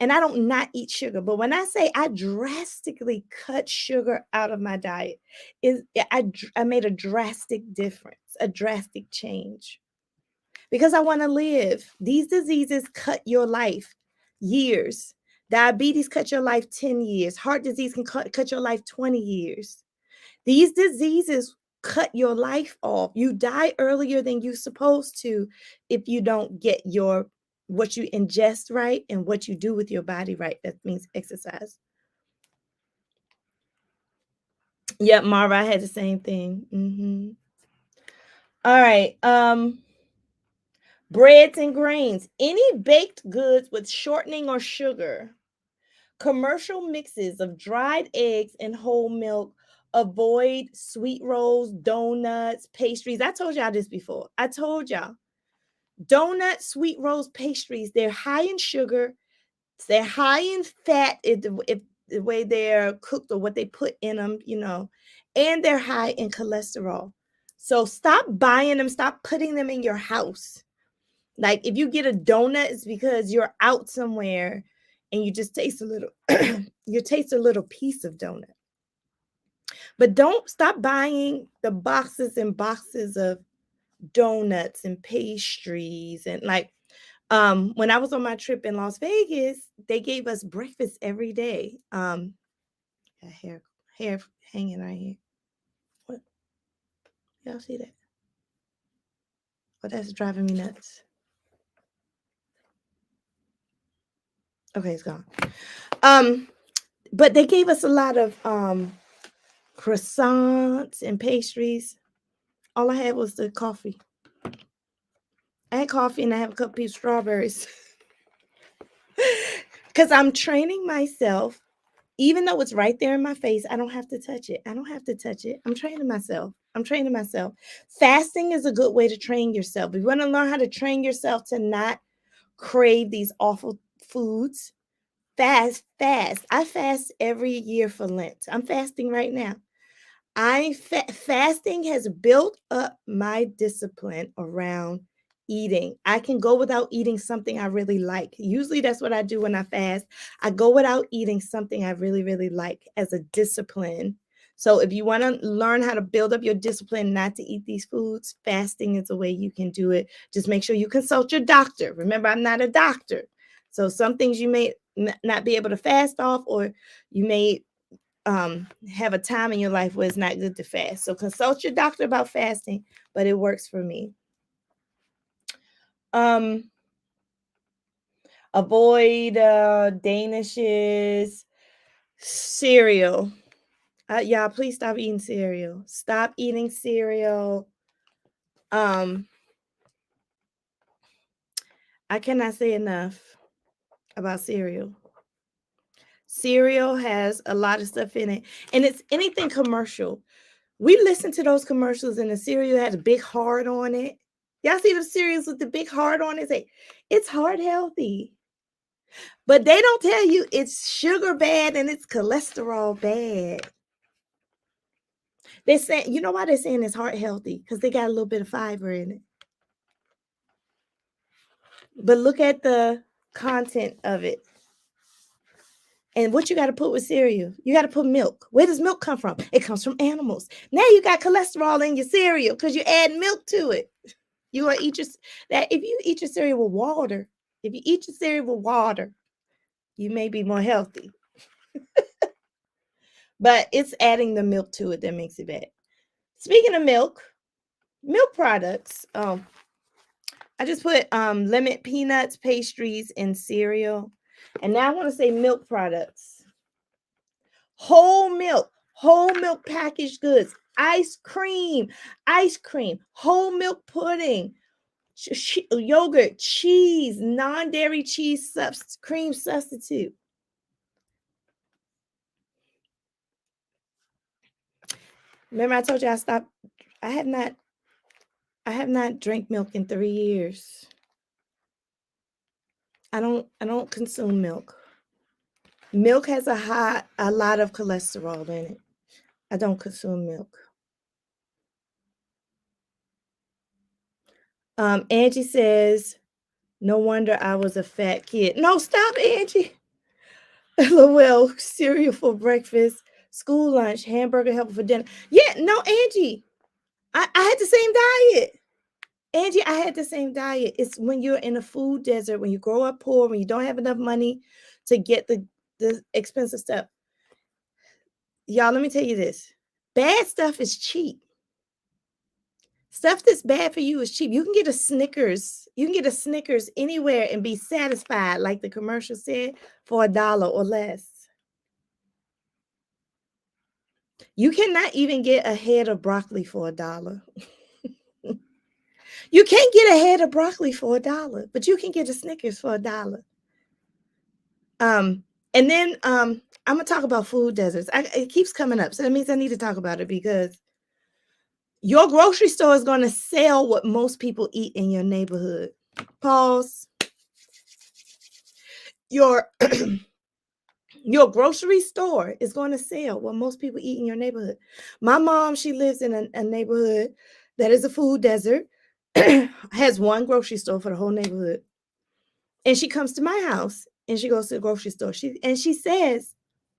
And I don't not eat sugar. But when I say I drastically cut sugar out of my diet, I made a drastic difference, a drastic change. Because I want to live. These diseases cut your life years. Diabetes cut your life 10 years. Heart disease can cut your life 20 years. These diseases cut your life off. You die earlier than you're supposed to if you don't get what you ingest right and what you do with your body right. That means exercise. Yep, Mara, I had the same thing. All right. Breads and grains. Any baked goods with shortening or sugar. Commercial mixes of dried eggs and whole milk. Avoid sweet rolls, donuts, pastries. I told y'all this before. I told y'all. Donuts, sweet rolls, pastries, they're high in sugar. They're high in fat if the way they're cooked or what they put in them, and they're high in cholesterol. So stop buying them. Stop putting them in your house. Like if you get a donut, it's because you're out somewhere and you just taste a little, you taste a little piece of donut. But don't stop buying the boxes and boxes of donuts and pastries. And like when I was on my trip in Las Vegas, they gave us breakfast every day. Hair hanging right here. What? Y'all see that? Oh, that's driving me nuts. Okay, it's gone. But they gave us a lot of croissants and pastries. All I had was the coffee. I had coffee and I have a couple of strawberries. Because I'm training myself, even though it's right there in my face, I don't have to touch it. I'm training myself. Fasting is a good way to train yourself. If you want to learn how to train yourself to not crave these awful foods, fast. I fast every year for Lent. I'm fasting right now. Fasting has built up my discipline around eating. I can go without eating something I really like. Usually that's what I do when I fast. I go without eating something I really, really like as a discipline. So if you want to learn how to build up your discipline not to eat these foods, fasting is a way you can do it. Just make sure you consult your doctor. Remember, I'm not a doctor. So some things you may not be able to fast off, or you may have a time in your life where it's not good to fast. So consult your doctor about fasting, but it works for me. Avoid Danishes, cereal. Y'all, please stop eating cereal. Stop eating cereal. I cannot say enough about cereal. Cereal has a lot of stuff in it, and it's anything commercial. We listen to those commercials and the cereal has a big heart on it. Y'all see the cereals with the big heart on it? Say, it's heart healthy. But they don't tell you it's sugar bad and it's cholesterol bad. They're saying, you know why they're saying it's heart healthy? Because they got a little bit of fiber in it. But look at the content of it. And what you got to put with cereal? You got to put milk. Where does milk come from? It comes from animals. Now you got cholesterol in your cereal because you add milk to it. You want to eat that if you eat your cereal with water, you may be more healthy. But it's adding the milk to it that makes it bad. Speaking of milk products. I just put lemon peanuts, pastries, and cereal. And now I want to say milk products. Whole milk packaged goods, ice cream, whole milk pudding, yogurt, cheese, non-dairy cheese cream substitute. Remember I told you I have not drank milk in 3 years. I don't consume milk. Milk has a lot of cholesterol in it. I don't consume milk. Angie says, no wonder I was a fat kid. No, stop, Angie. LOL, cereal for breakfast, school lunch, hamburger helper for dinner. Yeah, no, Angie. I had the same diet. Angie, I had the same diet. It's when you're in a food desert, when you grow up poor, when you don't have enough money to get the expensive stuff. Y'all, let me tell you this. Bad stuff is cheap. Stuff that's bad for you is cheap. You can get a Snickers. You can get a Snickers anywhere and be satisfied, like the commercial said, for $1 or less. You cannot even get a head of broccoli for $1. You can't get a head of broccoli for $1, but you can get a Snickers for $1. And then I'm gonna talk about food deserts. It keeps coming up, so that means I need to talk about it because your grocery store is going to sell what most people eat in your neighborhood. Pause. Your your grocery store is going to sell what most people eat in your neighborhood. My mom, she lives in a neighborhood that is a food desert, has one grocery store for the whole neighborhood. And she comes to my house and she goes to the grocery store. She says,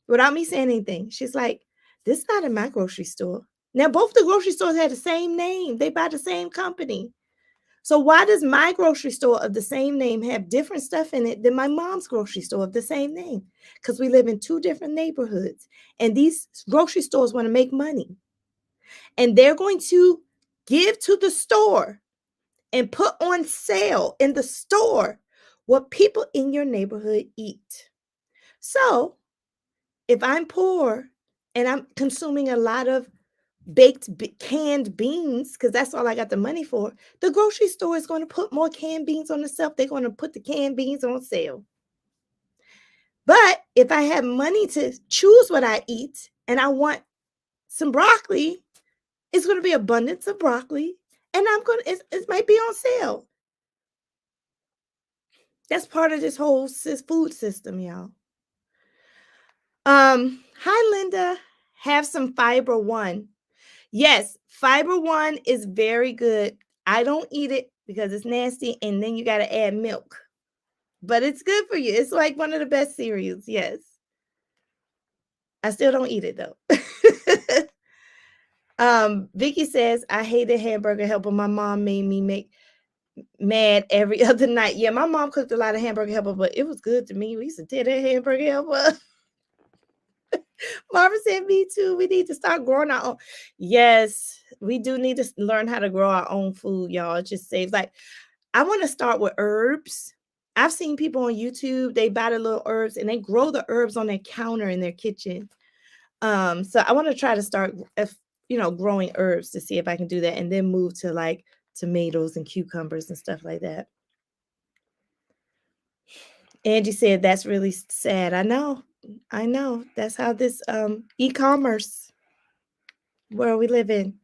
without me saying anything, she's like, this is not in my grocery store. Now, both the grocery stores have the same name. They buy the same company. So why does my grocery store of the same name have different stuff in it than my mom's grocery store of the same name? Because we live in two different neighborhoods. And these grocery stores want to make money. And they're going to give to the store and put on sale in the store what people in your neighborhood eat. So if I'm poor and I'm consuming a lot of canned beans, because that's all I got the money for, the grocery store is going to put more canned beans on the shelf. They're going to put the canned beans on sale. But if I have money to choose what I eat and I want some broccoli, it's going to be abundance of broccoli and it might be on sale. That's part of this whole food system, y'all. Hi, Linda. Have some Fiber One. Yes, Fiber One is very good. I don't eat it because it's nasty, and then you got to add milk. But it's good for you. It's like one of the best cereals. Yes. I still don't eat it though. Vicky says, I hated hamburger helper. My mom made me make mad every other night. Yeah, my mom cooked a lot of hamburger helper, but it was good to me. We used to tear that hamburger helper. Marvin said, me too. We need to start growing our own. Yes, we do need to learn how to grow our own food, y'all. It just saves. Like, I want to start with herbs. I've seen people on YouTube, they buy the little herbs and they grow the herbs on their counter in their kitchen. So I want to try to start, growing herbs to see if I can do that and then move to like tomatoes and cucumbers and stuff like that. Angie said, that's really sad. I know. That's how this e-commerce world we live in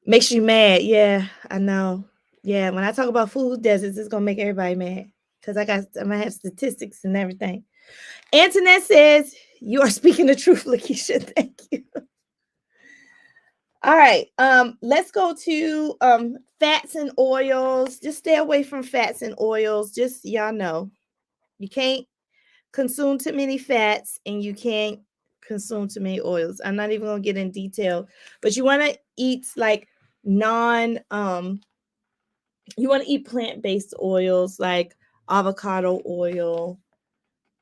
makes you mad. Yeah, I know. Yeah, when I talk about food deserts, it's gonna make everybody mad. because I'm gonna have statistics and everything. Antoinette says, you are speaking the truth, Lakisha. Thank you. All right. Let's go to fats and oils. Just stay away from fats and oils. Just y'all know. You can't consume too many fats and you can't consume too many oils. I'm not even gonna get in detail, but you want to eat like you want to eat plant-based oils like avocado oil.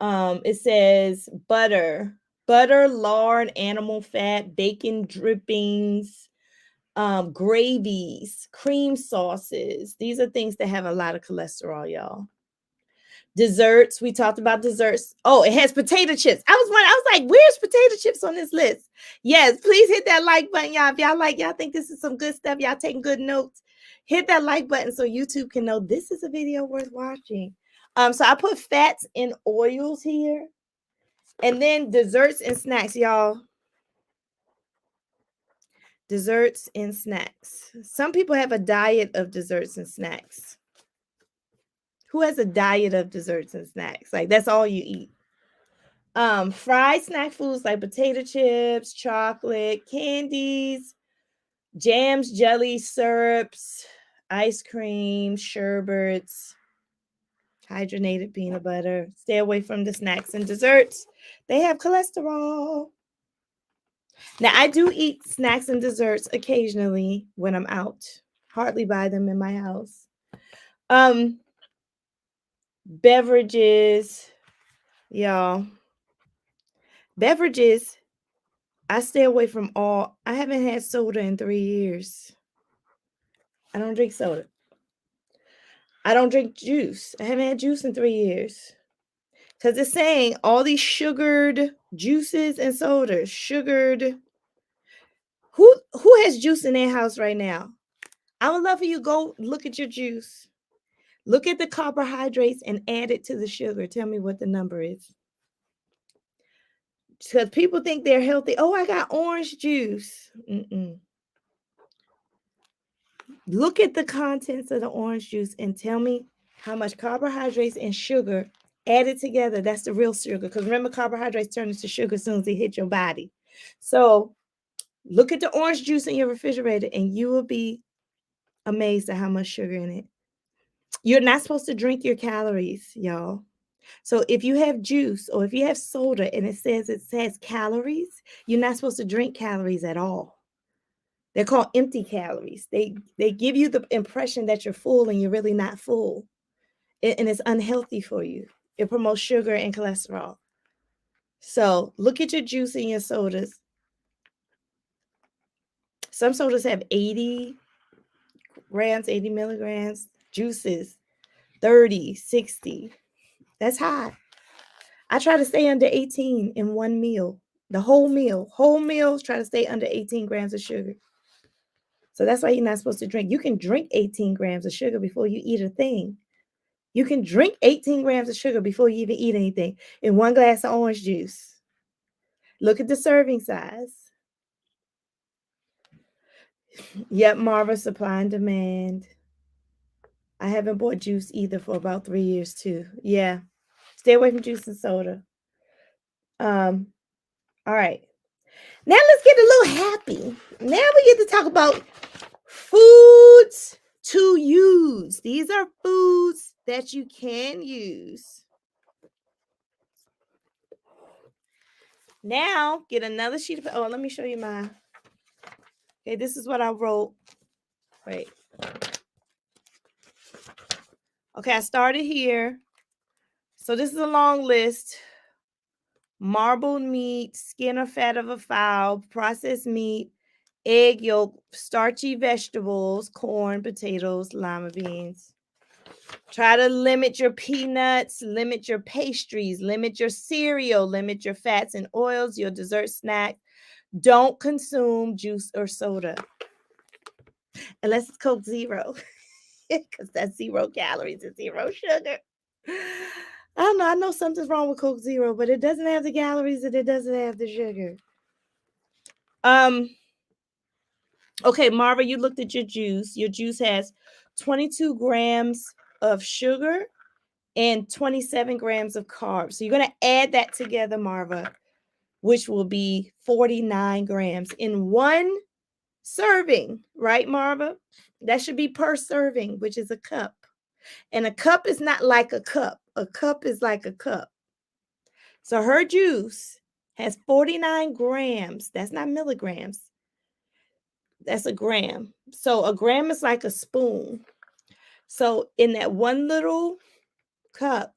It says butter, lard, animal fat, bacon drippings, gravies, cream sauces. These are things that have a lot of cholesterol, y'all. Desserts, we talked about desserts. Oh, it has potato chips. I was like, where's potato chips on this list? Yes, please hit that like button, y'all. If y'all think this is some good stuff, y'all taking good notes, hit that like button so YouTube can know this is a video worth watching. So I put fats and oils here. And then desserts and snacks, y'all. Desserts and snacks. Some people have a diet of desserts and snacks. Who has a diet of desserts and snacks? Like that's all you eat. Fried snack foods like potato chips, chocolate, candies, jams, jellies, syrups, ice cream, sherbets, hydrogenated peanut butter. Stay away from the snacks and desserts. They have cholesterol. Now, I do eat snacks and desserts occasionally when I'm out. Hardly buy them in my house. Beverages, y'all. Beverages, I stay away from all. I haven't had soda in 3 years. I don't drink soda. I don't drink juice. I haven't had juice in 3 years. Because it's saying all these sugared juices and sodas, sugared. Who has juice in their house right now? I would love for you to go look at your juice. Look at the carbohydrates and add it to the sugar. Tell me what the number is. Because people think they're healthy. Oh, I got orange juice. Look at the contents of the orange juice and tell me how much carbohydrates and sugar added together. That's the real sugar. Because remember, carbohydrates turn into sugar as soon as they hit your body. So look at the orange juice in your refrigerator and you will be amazed at how much sugar in it. You're not supposed to drink your calories, y'all. So if you have juice or if you have soda and it says calories, you're not supposed to drink calories at all. They're called empty calories. They give you the impression that you're full and you're really not full. And it's unhealthy for you. It promotes sugar and cholesterol. So look at your juice and your sodas. Some sodas have 80 grams, 80 milligrams. Juices, 30, 60. That's high. I try to stay under 18 in one meal. The whole meal, try to stay under 18 grams of sugar. So that's why you're not supposed to drink. You can drink 18 grams of sugar before you eat a thing. You can drink 18 grams of sugar before you even eat anything in one glass of orange juice. Look at the serving size. Yep, Marva, supply and demand. I haven't bought juice either for about 3 years too. Yeah, stay away from juice and soda. All right. Now let's get a little happy. Now we get to talk about foods to use. These are foods that you can use. Now get another sheet of, oh, let me show you my, okay, this is what I wrote. Wait. Okay, I started here. So this is a long list. Marbled meat, skin or fat of a fowl, processed meat, egg yolk, starchy vegetables, corn, potatoes, lima beans. Try to limit your peanuts, limit your pastries, limit your cereal, limit your fats and oils, your dessert snack. Don't consume juice or soda. Unless it's Coke Zero. Because that's 0 calories and 0 sugar. I don't know. I know something's wrong with Coke Zero, but it doesn't have the calories and it doesn't have the sugar. Okay, Marva, you looked at your juice. Your juice has 22 grams of sugar and 27 grams of carbs. So you're going to add that together, Marva, which will be 49 grams in one serving, right, Marva? That should be per serving, which is a cup. And a cup is not like a cup. A cup is like a cup. So her juice has 49 grams. That's not milligrams. That's a gram. So a gram is like a spoon. So in that one little cup,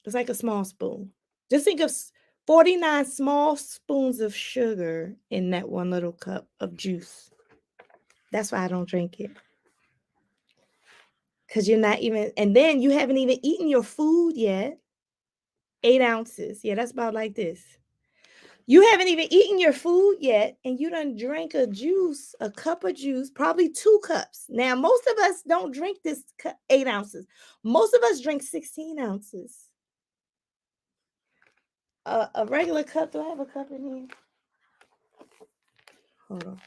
it's like a small spoon. Just think of 49 small spoons of sugar in that one little cup of juice. That's why I don't drink it. Because you're not even, and then you haven't even eaten your food yet. 8 ounces. Yeah, that's about like this. You haven't even eaten your food yet, and you done drank a juice, a cup of juice, probably 2 cups. Now, most of us don't drink this 8 ounces. Most of us drink 16 ounces. A regular cup. Do I have a cup in here? Hold on.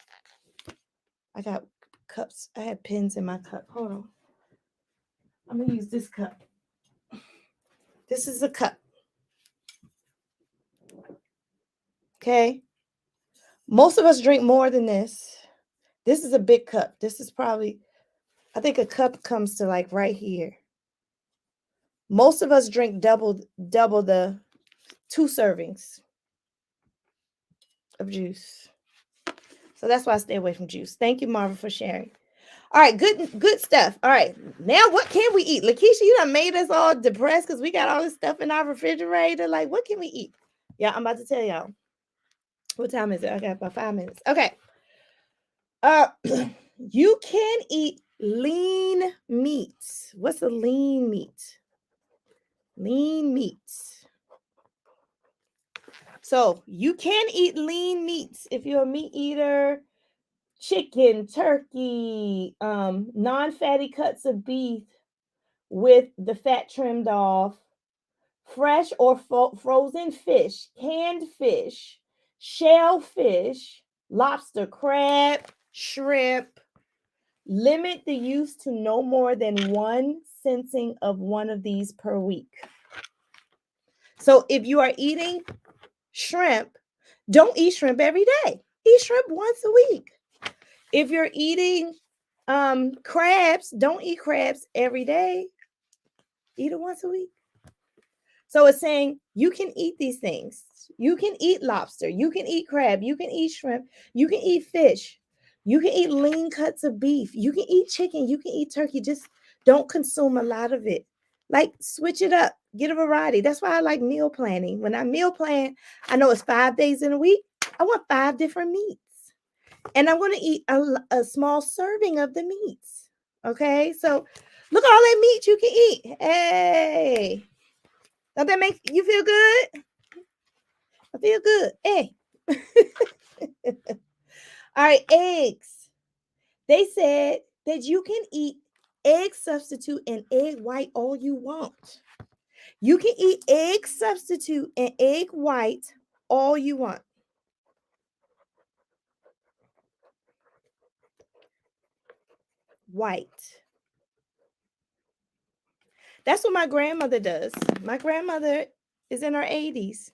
I got cups. I have pins in my cup. Hold on. I'm going to use this cup. This is a cup. Okay. Most of us drink more than this. This is a big cup. This is probably, I think a cup comes to like right here. Most of us drink double the 2 servings of juice. So that's why I stay away from juice. Thank you, Marva, for sharing. All right, good stuff. All right, now what can we eat? Lakisha, you done made us all depressed because we got all this stuff in our refrigerator. Like, what can we eat? Yeah, I'm about to tell y'all. What time is it? I got about 5 minutes. Okay. You can eat lean meats. What's a lean meat? Lean meats. So you can eat lean meats if you're a meat eater. Chicken, turkey, non-fatty cuts of beef with the fat trimmed off, fresh or frozen fish, canned fish, shellfish, lobster, crab, shrimp. Limit the use to no more than 1 sensing of one of these per week. So if you are eating shrimp, don't eat shrimp every day. Eat shrimp once a week. If you're eating crabs, don't eat crabs every day. Eat it once a week. So it's saying you can eat these things. You can eat lobster. You can eat crab. You can eat shrimp. You can eat fish. You can eat lean cuts of beef. You can eat chicken. You can eat turkey. Just don't consume a lot of it. Like switch it up. Get a variety. That's why I like meal planning. When I meal plan, I know it's 5 days in a week. I want 5 different meats. And I'm going to eat a small serving of the meats. Okay. So look at all that meat you can eat. Hey. Don't that make you feel good? I feel good. Hey. All right, eggs. They said that you can eat egg substitute and egg white all you want. You can eat egg substitute and egg white all you want. White. That's what my grandmother does. My grandmother is in her 80s.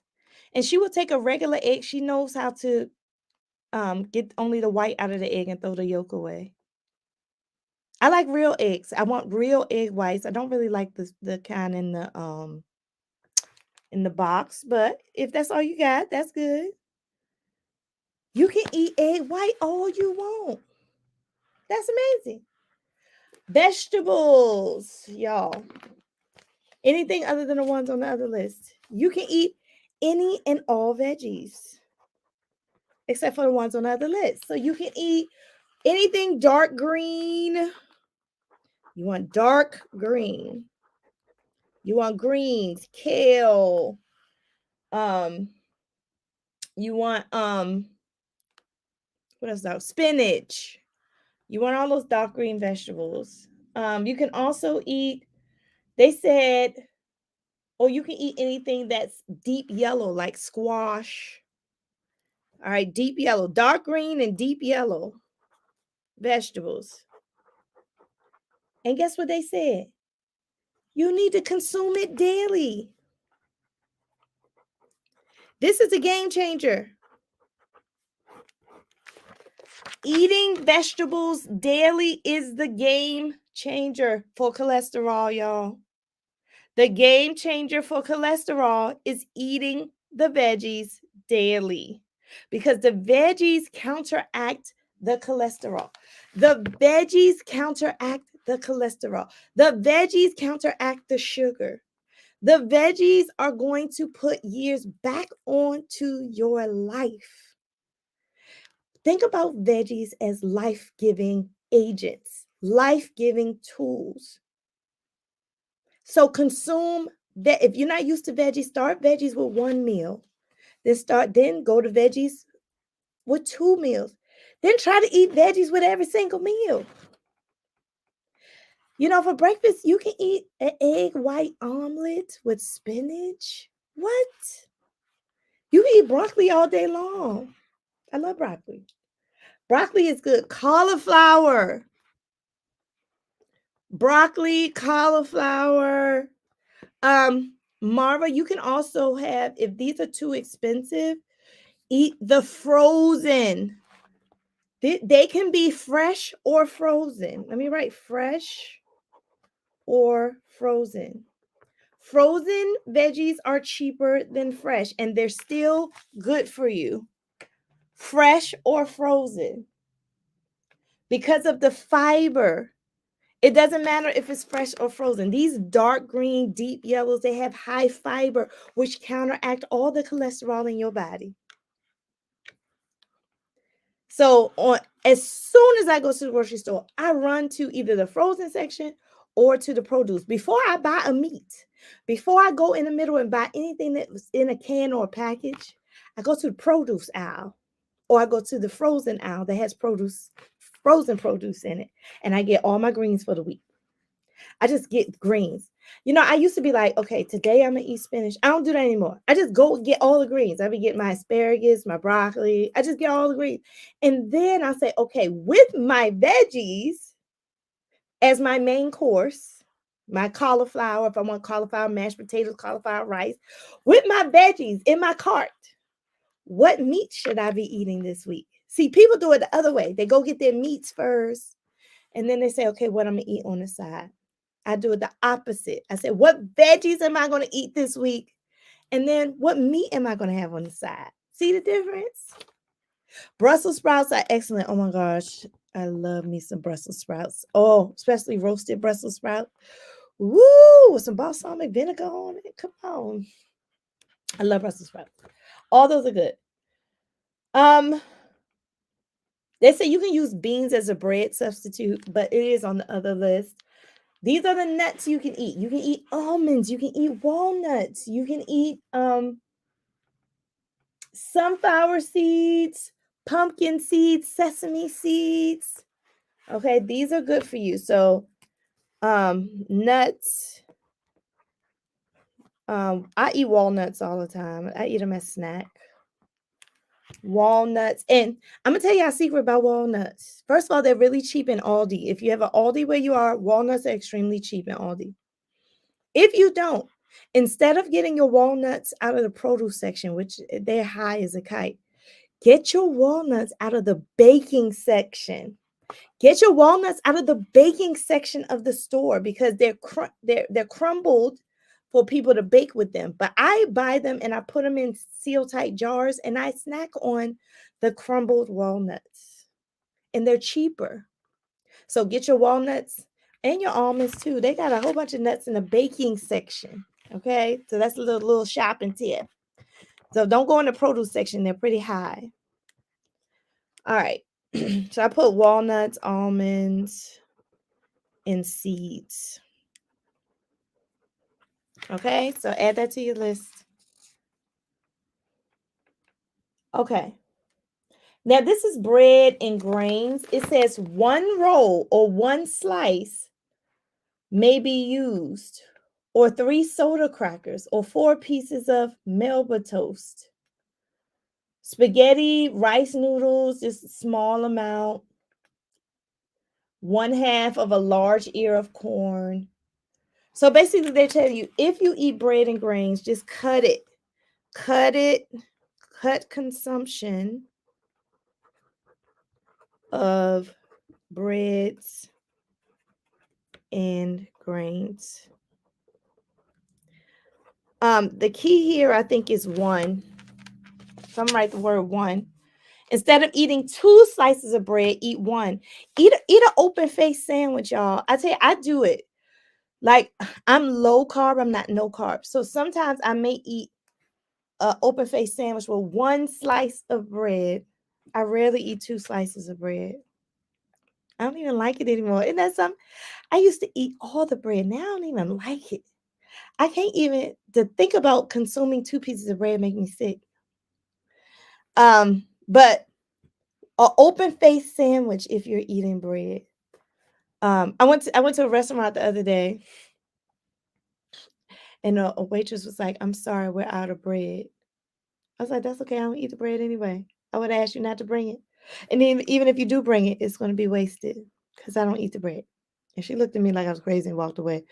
And she will take a regular egg. She knows how to get only the white out of the egg and throw the yolk away. I like real eggs. I want real egg whites. I don't really like the kind in the box, but if that's all you got, that's good. You can eat egg white all you want. That's amazing. Vegetables, y'all. Anything other than the ones on the other list. You can eat any and all veggies, except for the ones on the other list. So you can eat anything dark green. You want dark green. You want greens, kale. You want what else? Now? Spinach. You want all those dark green vegetables. You can also eat, they said, or you can eat anything that's deep yellow, like squash. All right, deep yellow, dark green and deep yellow vegetables. And guess what they said? You need to consume it daily. This is a game changer. Eating vegetables daily is the game changer for cholesterol, y'all. The game changer for cholesterol is eating the veggies daily because the veggies counteract the cholesterol. The veggies counteract the cholesterol. The veggies counteract the sugar. The veggies are going to put years back onto your life. Think about veggies as life-giving agents, life-giving tools. So consume that. If you're not used to veggies, start veggies with one meal. Then go to veggies with 2 meals. Then try to eat veggies with every single meal. For breakfast, you can eat an egg white omelet with spinach. What? You can eat broccoli all day long. I love broccoli. Broccoli is good. Cauliflower. Broccoli, cauliflower. Marva, you can also have, if these are too expensive, eat the frozen. They can be fresh or frozen. Let me write fresh or frozen. Frozen veggies are cheaper than fresh, and they're still good for you. Fresh or frozen. Because of the fiber. It doesn't matter if it's fresh or frozen. These dark green, deep yellows, they have high fiber, which counteract all the cholesterol in your body. So as soon as I go to the grocery store, I run to either the frozen section or to the produce. Before I buy a meat, before I go in the middle and buy anything that was in a can or a package, I go to the produce aisle, or I go to the frozen aisle that has frozen produce in it, and I get all my greens for the week. I just get greens. I used to be like, okay, today I'm gonna eat spinach. I don't do that anymore. I just go get all the greens. I be getting my asparagus, my broccoli. I just get all the greens. And then I say, okay, with my veggies as my main course, my cauliflower, if I want cauliflower, mashed potatoes, cauliflower rice, with my veggies in my cart, what meat should I be eating this week? See, people do it the other way. They go get their meats first, and then they say, okay, what I'm gonna eat on the side. I do it the opposite. I said, what veggies am I going to eat this week? And then what meat am I going to have on the side? See the difference? Brussels sprouts are excellent. Oh my gosh. I love me some Brussels sprouts. Oh, especially roasted Brussels sprouts. Woo! With some balsamic vinegar on it. Come on. I love Brussels sprouts. All those are good. They say you can use beans as a bread substitute, but it is on the other list. These are the nuts you can eat. You can eat almonds. You can eat walnuts. You can eat sunflower seeds, pumpkin seeds, sesame seeds. Okay, these are good for you. So nuts. I eat walnuts all the time. I eat them as snack. Walnuts. And I'm going to tell you a secret about walnuts. First of all, they're really cheap in Aldi. If you have an Aldi where you are, walnuts are extremely cheap in Aldi. If you don't, instead of getting your walnuts out of the produce section, which they're high as a kite, get your walnuts out of the baking section. Get your walnuts out of the baking section of the store because they're crumbled for people to bake with them. But I buy them and I put them in seal-tight jars and I snack on the crumbled walnuts. And they're cheaper. So get your walnuts and your almonds too. They got a whole bunch of nuts in the baking section. Okay, so that's a little shopping tip. So don't go in the produce section. They're pretty high. All right. So I put walnuts, almonds, and seeds. Okay, so add that to your list. Okay. Now this is bread and grains. It says 1 roll or 1 slice may be used, or 3 soda crackers, or 4 pieces of Melba toast. Spaghetti, rice noodles, just a small amount. 1/2 of a large ear of corn. So basically, they tell you if you eat bread and grains, just cut it. Cut consumption of breads and grains. The key here, I think, is one. So I'm gonna write the word one. Instead of eating 2 slices of bread, eat one. Eat an open face sandwich, y'all. I tell you, I do it. Like, I'm low carb, I'm not no carb. So sometimes I may eat an open face sandwich with 1 slice of bread. I rarely eat 2 slices of bread. I don't even like it anymore. Isn't that something? I used to eat all the bread. Now I don't even like it. I can't even to think about consuming 2 pieces of bread make me sick. But an open face sandwich if you're eating bread. I went to a restaurant the other day, and a waitress was like, "I'm sorry, we're out of bread." I was like, "That's okay. I don't eat the bread anyway. I would ask you not to bring it, and even if you do bring it, it's going to be wasted because I don't eat the bread." And she looked at me like I was crazy and walked away.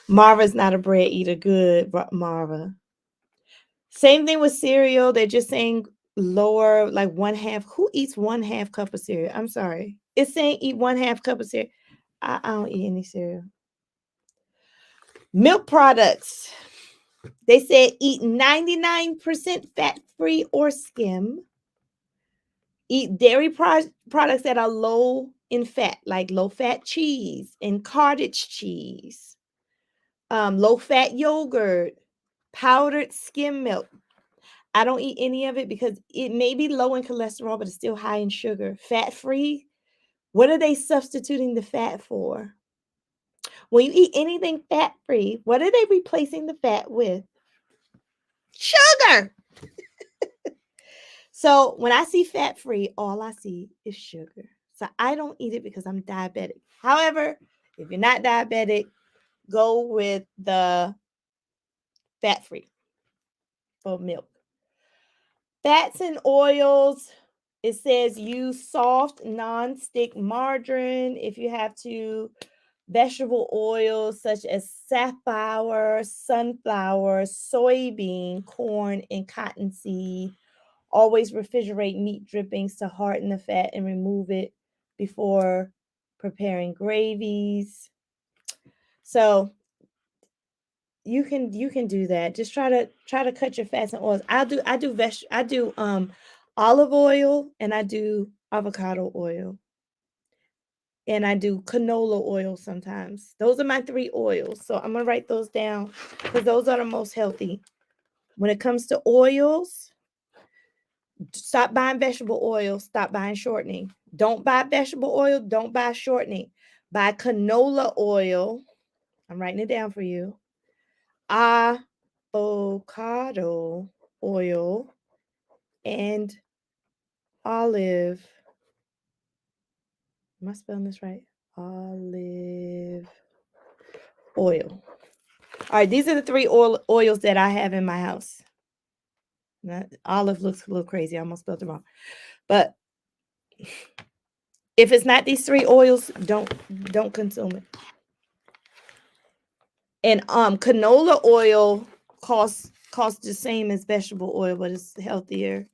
Marva's not a bread eater. Good, Marva. Same thing with cereal. They're just saying lower, like 1/2. Who eats 1/2 cup of cereal? I'm sorry. It's saying eat 1/2 cup of cereal. I don't eat any cereal. Milk products. They said eat 99% fat-free or skim. Eat dairy products that are low in fat, like low-fat cheese and cottage cheese. Low-fat yogurt, powdered skim milk. I don't eat any of it because it may be low in cholesterol, but it's still high in sugar. Fat-free, what are they substituting the fat for? When you eat anything fat-free, what are they replacing the fat with? Sugar. So when I see fat-free, all I see is sugar. So I don't eat it because I'm diabetic. However, if you're not diabetic, go with the fat-free for milk. Fats and oils, it says use soft non-stick margarine if you have to. Vegetable oils such as safflower, sunflower, soybean, corn, and cottonseed. Always refrigerate meat drippings to harden the fat and remove it before preparing gravies. So you can do that. Just try to cut your fats and oils. I do olive oil, and I do avocado oil, and I do canola oil sometimes. Those are my 3 oils. So I'm gonna write those down because those are the most healthy. When it comes to oils, stop buying vegetable oil, stop buying shortening. Don't buy vegetable oil, don't buy shortening. Buy canola oil. I'm writing it down for you. Avocado oil and olive. Am I spelling this right? Olive oil. All right, these are the 3 oils that I have in my house. Now, olive looks a little crazy. I almost spelled it wrong. But if it's not these 3 oils, don't consume it. And canola oil costs the same as vegetable oil, but it's healthier.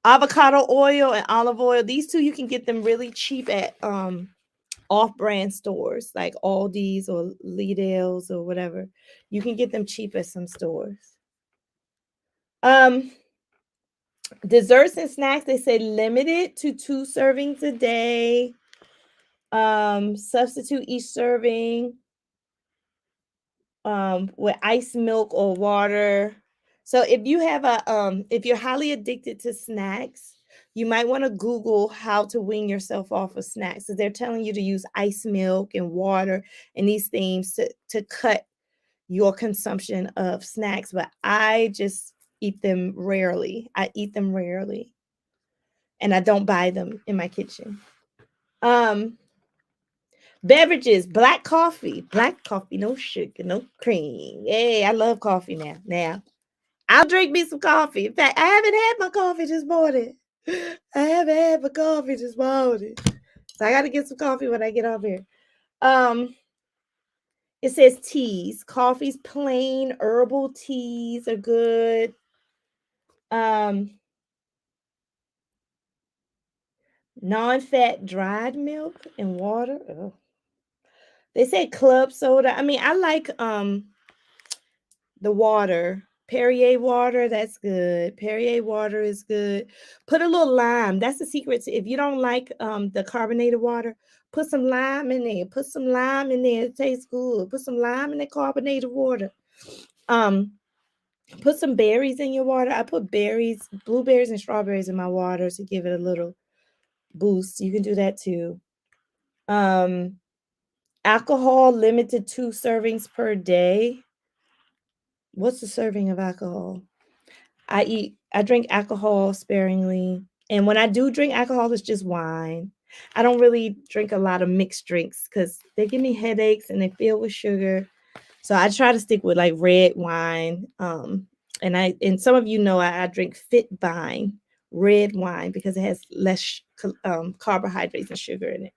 Avocado oil and olive oil, these 2 you can get them really cheap at off-brand stores like Aldi's or Lidl's or whatever. You can get them cheap at some stores. Desserts and snacks, they say limited to 2 servings a day. Substitute each serving with ice milk or water. So if you have if you're highly addicted to snacks, you might want to Google how to wean yourself off of snacks. So they're telling you to use ice milk and water and these things to cut your consumption of snacks. But I just eat them rarely. And I don't buy them in my kitchen. Beverages, black coffee, no sugar, no cream. Hey, I love coffee now. I'll drink me some coffee. In fact, I haven't had my coffee this morning. So I got to get some coffee when I get off here. It says teas. Coffees, plain herbal teas are good. Non-fat dried milk and water. Oh. They say club soda. I mean, I like the water. Perrier water, that's good. Perrier water is good. Put a little lime. That's the secret. If you don't like the carbonated water, put some lime in there. Put some lime in there. It tastes good. Put some lime in the carbonated water. Put some berries in your water. I put berries, blueberries and strawberries in my water to give it a little boost. You can do that too. Alcohol limited 2 servings per day. What's the serving of alcohol? I drink alcohol sparingly. And when I do drink alcohol, it's just wine. I don't really drink a lot of mixed drinks because they give me headaches and they fill with sugar. So I try to stick with like red wine. And some of you know I drink fit vine red wine because it has less carbohydrates and sugar in it.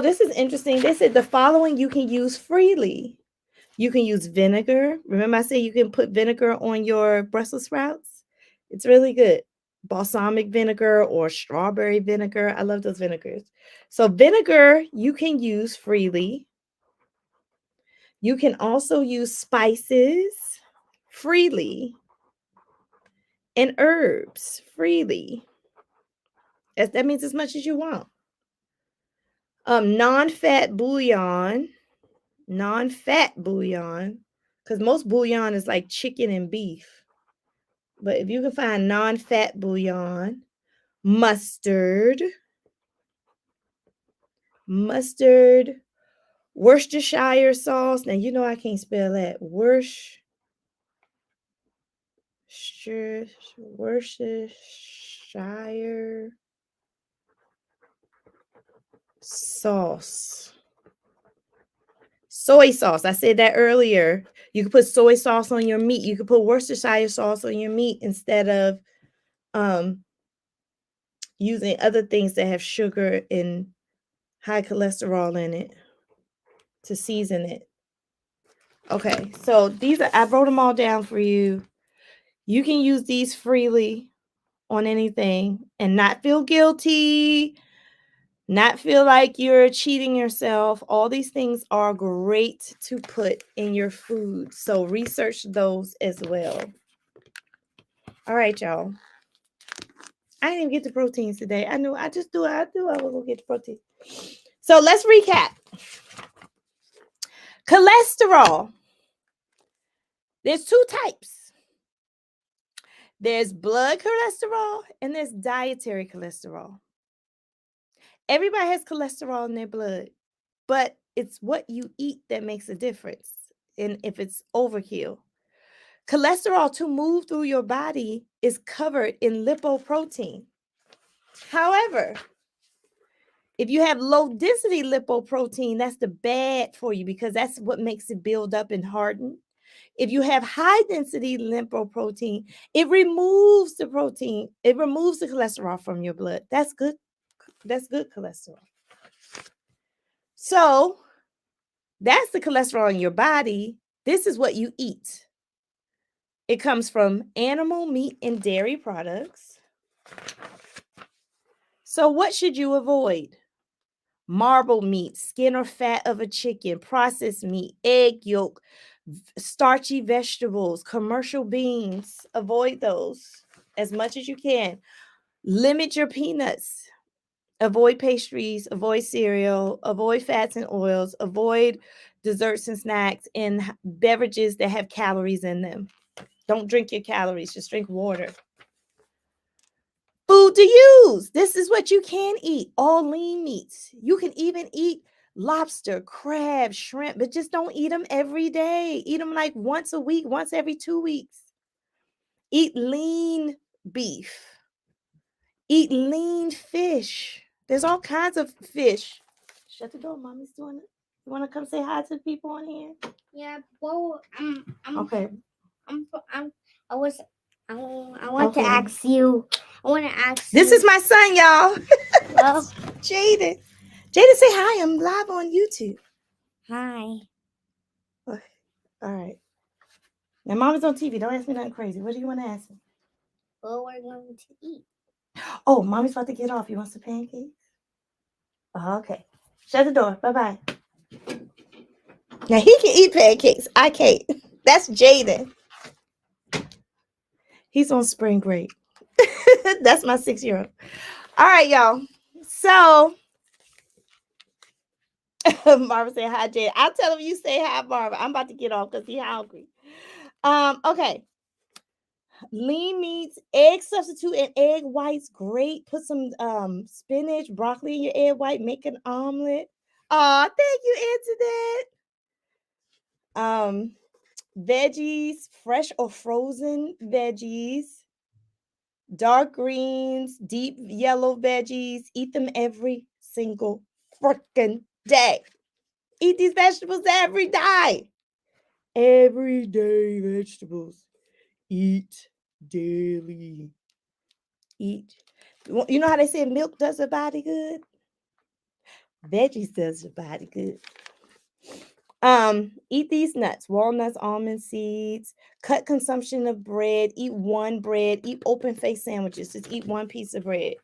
This is interesting. They said the following you can use freely. You can use vinegar. Remember I said you can put vinegar on your Brussels sprouts? It's really good. Balsamic vinegar or strawberry vinegar. I love those vinegars. So vinegar you can use freely. You can also use spices freely and herbs freely. That means as much as you want. Non-fat bouillon, because most bouillon is like chicken and beef. But if you can find non-fat bouillon, mustard, Worcestershire sauce. Now, you know I can't spell that. Worcestershire sauce. Soy sauce. I said that earlier. You can put soy sauce on your meat. You can put Worcestershire sauce on your meat instead of using other things that have sugar and high cholesterol in it to season it. Okay, so I wrote them all down for you. You can use these freely on anything and not feel guilty, not feel like you're cheating yourself. All these things are great to put in your food. So research those as well. All right, y'all. I didn't even get the proteins today. I knew I was going to get the protein. So let's recap. Cholesterol. There's 2 types. There's blood cholesterol and there's dietary cholesterol. Everybody has cholesterol in their blood, but it's what you eat that makes a difference. And if it's overkill, cholesterol to move through your body is covered in lipoprotein. However, if you have low density lipoprotein, that's the bad for you because that's what makes it build up and harden. If you have high density lipoprotein, it removes the protein. It removes the cholesterol from your blood. That's good. That's good cholesterol. So that's the cholesterol in your body. This is what you eat. It comes from animal meat and dairy products. So what should you avoid? Marbled meat, skin or fat of a chicken, processed meat, egg yolk, starchy vegetables, commercial beans. Avoid those as much as you can. Limit your peanuts. Avoid pastries, avoid cereal, avoid fats and oils, avoid desserts and snacks and beverages that have calories in them. Don't drink your calories, just drink water. Food to use. This is what you can eat. All lean meats. You can even eat lobster, crab, shrimp, but just don't eat them every day. Eat them like once a week, once every 2 weeks. Eat lean beef. Eat lean fish. There's all kinds of fish. Shut the door, Mommy's doing it. You want to come say hi to the people on here? Yeah, well, okay. I want to ask you. I want to ask This you. is my son, y'all. Well, Jaden. Jaden, say hi. I'm live on YouTube. Hi. Okay. All right. Now, Mama's on TV. Don't ask me nothing crazy. What do you want to ask me? What we're going to eat? Oh, Mommy's about to get off. You want some pancakes? Oh, okay. Shut the door. Bye-bye. Now, he can eat pancakes. I can't. That's Jaden. He's on spring break. That's my 6-year-old. All right, y'all. So, Marva said hi, Jaden. I'll tell him you say hi, Marva. I'm about to get off because he's hungry. Okay. Lean meats, egg substitute, and egg whites. Great. Put some spinach, broccoli in your egg white. Make an omelet. Aw, thank you, Antoinette. Veggies, fresh or frozen veggies, dark greens, deep yellow veggies. Eat them every single freaking day. Eat these vegetables every day. Everyday vegetables. Eat daily. Eat. You know how they say milk does the body good? Veggies does the body good. Eat these nuts, walnuts, almond seeds, cut consumption of bread, eat one bread, eat open face sandwiches, just eat one piece of bread.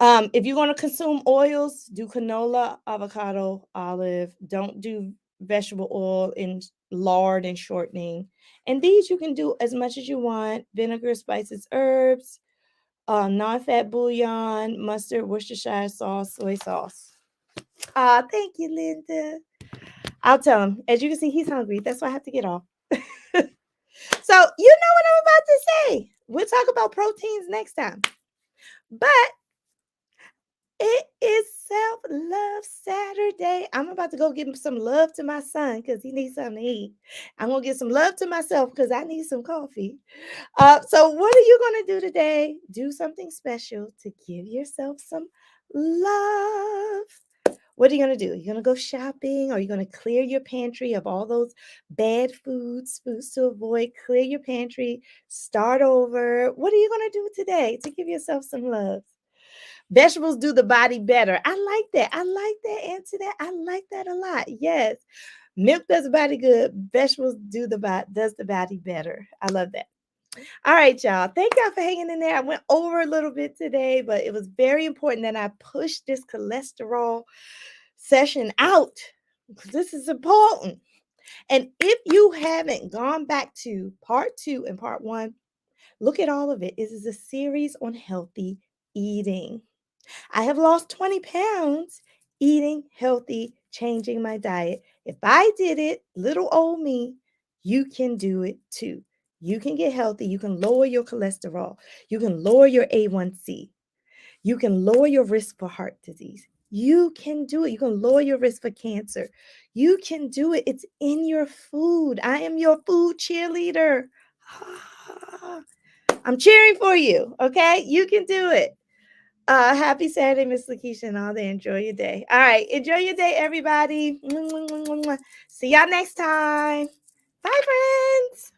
If you want to consume oils, do canola, avocado, olive. Don't do vegetable oil and lard and shortening. And these you can do as much as you want. Vinegar, spices, herbs, non-fat bouillon, mustard, Worcestershire sauce, soy sauce. Thank you, Linda. I'll tell him. As you can see, he's hungry. That's why I have to get off. So you know what I'm about to say. We'll talk about proteins next time. But it is Self-Love Saturday. I'm about to go give some love to my son because he needs something to eat. I'm going to give some love to myself because I need some coffee. So what are you going to do today? Do something special to give yourself some love. What are you going to do? You're going to go shopping, or are you going to clear your pantry of all those bad foods to avoid? Clear your pantry, start over. What are you going to do today to give yourself some love? Vegetables do the body better. I like that. I like that answer. That I like that a lot. Yes. Milk does the body good. Vegetables does the body better. I love that. All right, y'all. Thank y'all for hanging in there. I went over a little bit today, but it was very important that I push this cholesterol session out because this is important. And if you haven't gone back to part 2 and part 1, look at all of it. It is a series on healthy eating. I have lost 20 pounds eating healthy, changing my diet. If I did it, little old me, you can do it too. You can get healthy. You can lower your cholesterol. You can lower your A1C. You can lower your risk for heart disease. You can do it. You can lower your risk for cancer. You can do it. It's in your food. I am your food cheerleader. I'm cheering for you. Okay. You can do it. Happy Saturday, Miss Lakisha, and all day. Enjoy your day. All right. Enjoy your day, everybody. See y'all next time. Bye, friends.